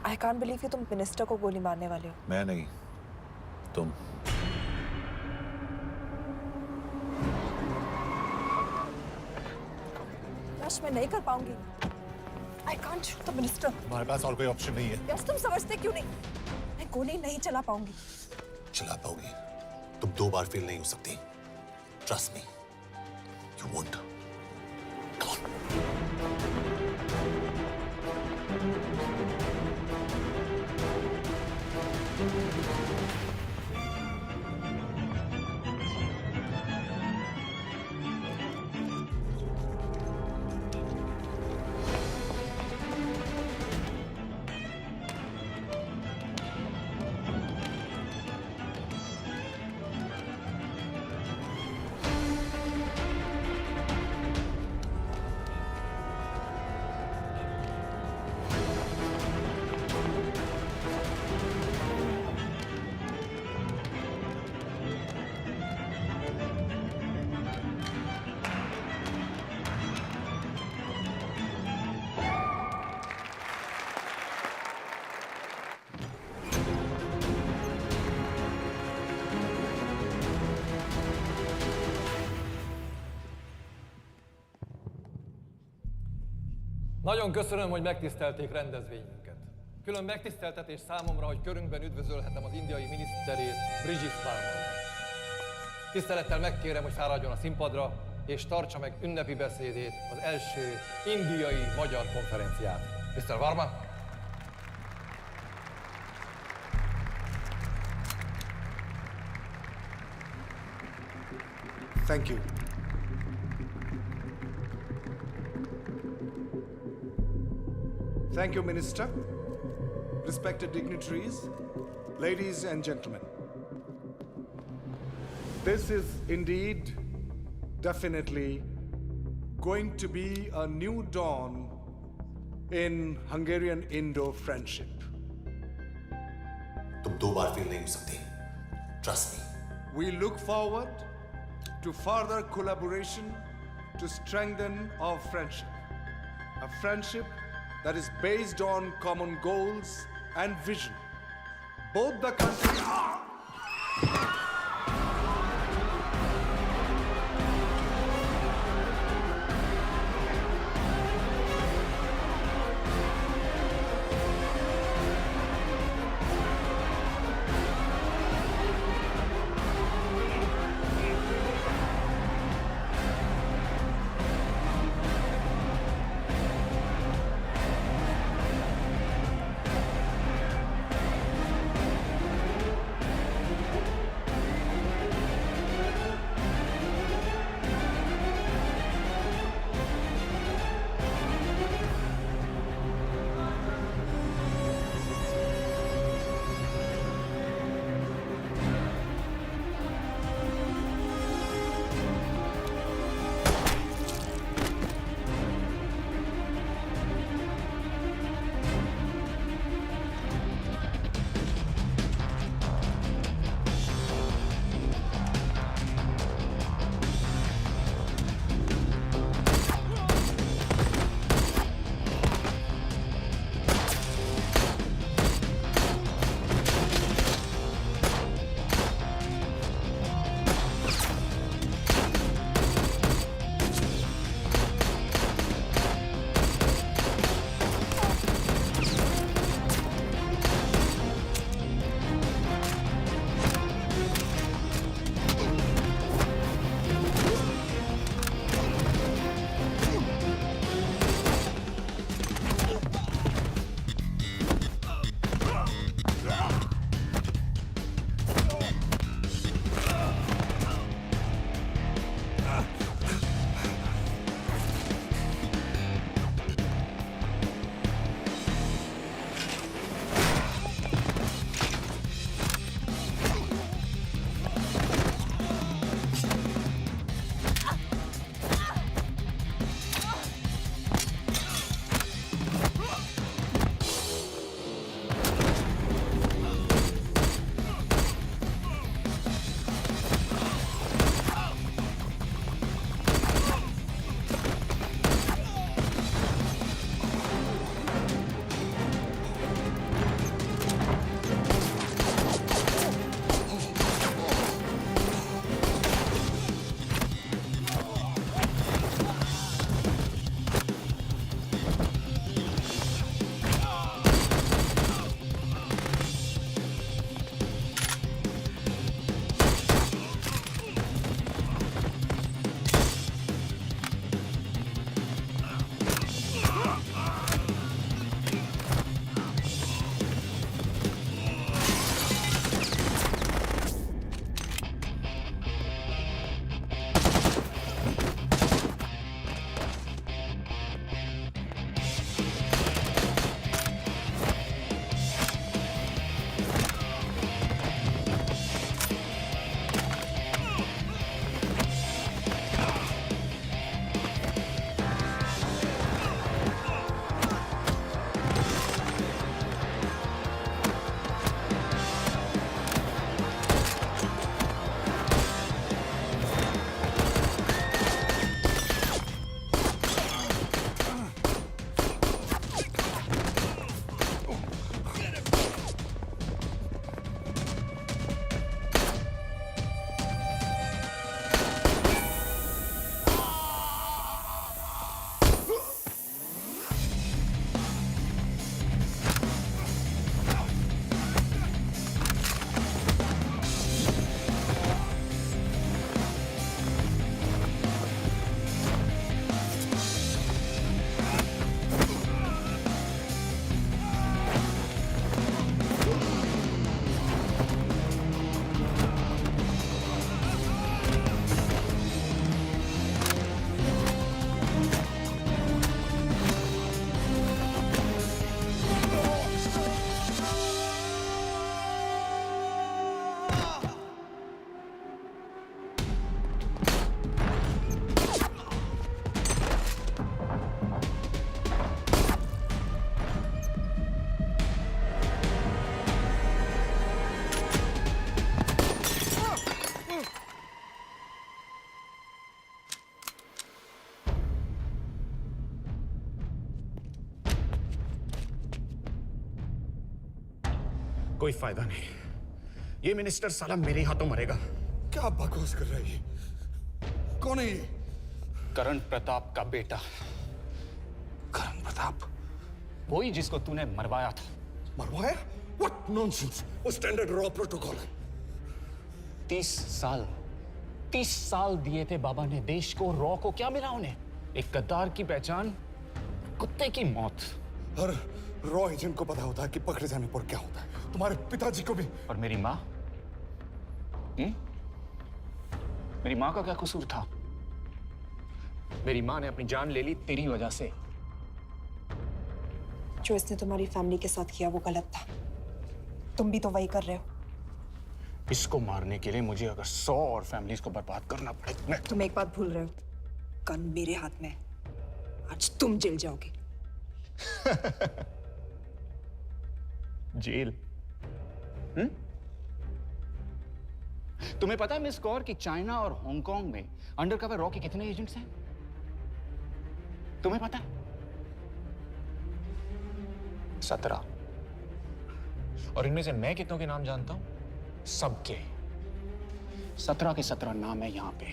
Speaker 2: आई कांट बिलीव कि तुम मिनिस्टर को गोली मारने वाले हो।
Speaker 4: मैं नहीं, तुम।
Speaker 2: यश मैं नहीं कर पाऊंगी। I can't shoot the minister.
Speaker 11: हमारे पास और कोई ऑप्शन नहीं है।
Speaker 2: यश तुम समझते क्यों नहीं? मैं गोली नहीं चला पाऊंगी।
Speaker 11: चला पाओगी, तुम 2 बार फेल नहीं हो सकती। Trust me, you won't.
Speaker 3: Nagyon köszönöm, hogy megtisztelték rendezvényünket. Külön megtiszteltetés számomra, hogy körünkben üdvözölhetem az indiai miniszterét, Brigitte Parmar. Tisztelettel megkérem, hogy fáradjon a színpadra, és tartsa meg ünnepi beszédét az első indiai-magyar konferenciát. Mr. Varma?
Speaker 8: Thank you. Thank you, Minister. Respected dignitaries, ladies and gentlemen. This is indeed, definitely, going to be a new dawn in Hungarian-Indo friendship.
Speaker 11: तुम 2 बार fail नहीं हो सकती। Trust me.
Speaker 8: We look forward to further collaboration to strengthen our friendship. A friendship that is based on common goals and vision. Both the countries...
Speaker 18: कोई फायदा नहीं। ये minister साला मेरे हाथों मरेगा।
Speaker 11: क्या बकवास कर रहा है ये? कौन है ये?
Speaker 18: करण प्रताप का बेटा।
Speaker 11: करण प्रताप?
Speaker 18: वही जिसको तूने मरवाया था।
Speaker 11: मरवाया? What nonsense! वो स्टैंडर्ड रॉ प्रोटोकॉल है।
Speaker 18: 30 साल दिए थे बाबा ने देश को। रॉ को क्या मिला उन्हें? एक गद्दार की पहचान, कुत्ते की मौत।
Speaker 11: हर रॉ एजेंट को पता होता है कि पकड़े जाने पर क्या होता है। तुम्हारे पिताजी को भी।
Speaker 18: और मेरी माँ? मेरी माँ का क्या कसूर था? मेरी माँ ने अपनी जान ले ली तेरी वजह से।
Speaker 2: जो इसने तुम्हारी फैमिली के साथ किया वो गलत था। तुम भी तो वही कर रहे हो।
Speaker 18: इसको मारने के लिए मुझे अगर 100 और फैमिलीज को बर्बाद करना पड़े तो मैं...
Speaker 2: तुम एक बात भूल रहे हो, गन मेरे हाथ में है। आज तुम जेल जाओगे।
Speaker 18: जेल? तुम्हें पता है मिस कौर कि चाइना और हांगकांग में अंडरकवर रॉ के कितने एजेंट्स हैं? तुम्हें पता है? 17। और इनमें से मैं कितनों के नाम जानता हूं? सबके। 17 के 17 नाम है यहां पे।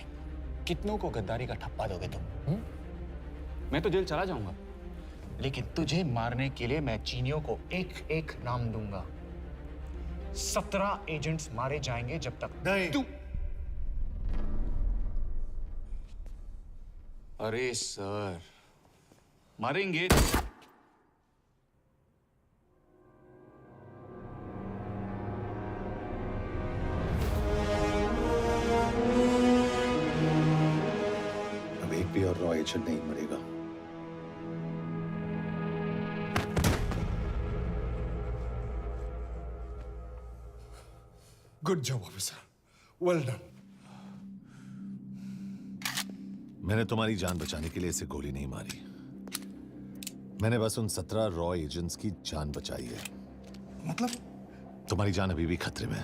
Speaker 18: कितनों को गद्दारी का ठप्पा दोगे तुम? मैं तो जेल चला जाऊंगा, लेकिन तुझे मारने के लिए मैं चीनियों को एक एक नाम दूंगा। 17 एजेंट्स मारे जाएंगे जब तक
Speaker 11: नहीं।
Speaker 18: तू... अरे सर, मारेंगे।
Speaker 11: अब एक भी और रॉ एजेंट नहीं मरेगा। Good job officer, well done.
Speaker 4: मैंने तुम्हारी जान बचाने के लिए इसे गोली नहीं मारी। मैंने बस उन 17 रॉ एजेंट्स की जान बचाई है।
Speaker 11: मतलब?
Speaker 4: तुम्हारी जान अभी भी खतरे में है।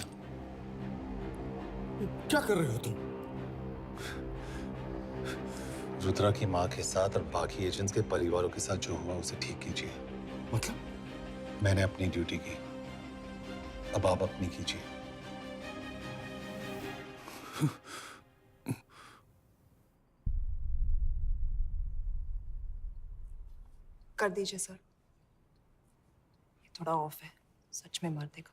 Speaker 11: क्या कर रहे हो तुम?
Speaker 4: रुद्रा की मां के साथ और बाकी एजेंट्स के परिवारों के साथ जो हुआ उसे ठीक कीजिए।
Speaker 11: मतलब?
Speaker 4: मैंने अपनी ड्यूटी की, अब आप अपनी कीजिए।
Speaker 2: कर दीजिए सर, ये थोड़ा ऑफ है, सच में मार देगा।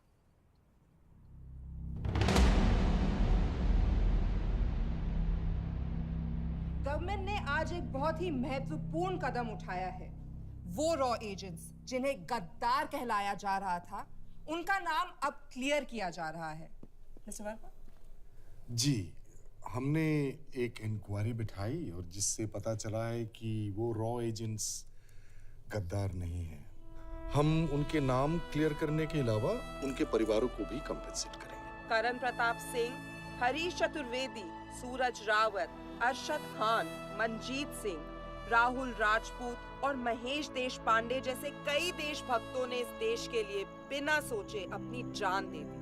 Speaker 12: गवर्नमेंट ने आज एक बहुत ही महत्वपूर्ण कदम उठाया है। वो रॉ एजेंट्स जिन्हें गद्दार कहलाया जा रहा था, उनका नाम अब क्लियर किया जा रहा है। मिस्टर वर्मा?
Speaker 11: जी, हमने एक इंक्वायरी बिठाई और जिससे पता चला है कि वो रॉ एजेंट्स गद्दार नहीं है। हम उनके नाम क्लियर करने के अलावा उनके परिवारों को भी कंपेंसेट करेंगे।
Speaker 12: करण प्रताप सिंह, हरीश चतुर्वेदी, सूरज रावत, अरशद खान, मनजीत सिंह, राहुल राजपूत और महेश देशपांडे जैसे कई देशभक्तों ने इस देश के लिए बिना सोचे अपनी जान दे दी।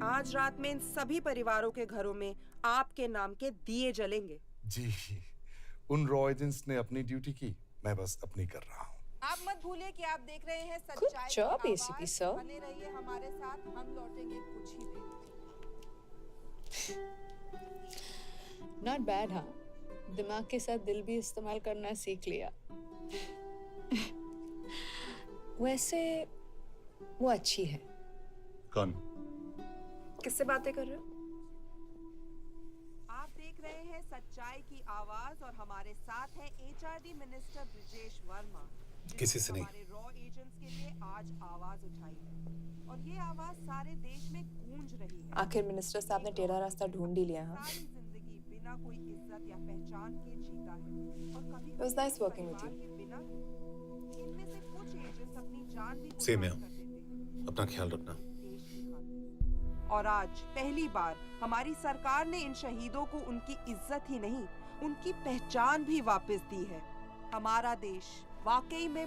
Speaker 12: आज रात में इन सभी परिवारों के घरों में आपके नाम के दिए जलेंगे।
Speaker 11: जी, उन रॉ एजेंट्स ने अपनी ड्यूटी की, मैं बस अपनी कर रहा हूँ।
Speaker 12: आप मत भूलिए कि आप देख रहे हैं सच्चाई की
Speaker 21: job,
Speaker 12: आवाज।
Speaker 21: ACP sir.
Speaker 12: बने रहिए हमारे साथ, हम लौटेंगे कुछ ही देर में।
Speaker 21: Not bad. हाँ, दिमाग के साथ दिल भी इस्तेमाल करना सीख लिया। वैसे वो अच्छी है।
Speaker 4: कौन?
Speaker 2: किससे बातें कर रहे हो?
Speaker 12: आप देख रहे हैं सच्चाई की आवाज और हमारे साथ है एचआरडी मिनिस्टर ब्रिजेश वर्मा,
Speaker 4: किसी से नहीं।
Speaker 12: हमारे रॉ एजेंट्स के लिए आज आवाज उठाई है और ये आवाज सारे देश में गूंज रही है।
Speaker 2: आखिर मिनिस्टर साहब ने टेढ़ा रास्ता ढूंढ ही लिया। हाँ,
Speaker 12: सारी जिंदगी बिना कोई इज्जत या पहचान के जीता है और कभी
Speaker 2: It was nice working with you.
Speaker 12: बिना इनमें से कुछ एजेंट्स अपनी जान भी
Speaker 4: सेम है।
Speaker 12: कुर्बान कर देते हैं
Speaker 4: अपना ख्याल रखना।
Speaker 12: देश की खातिर। और आज पहली बार हमारी सरकार ने इन शहीदों को उनकी इज्जत ही नहीं, उनकी पहचान भी वापस दी है। हमारा देश वाकई में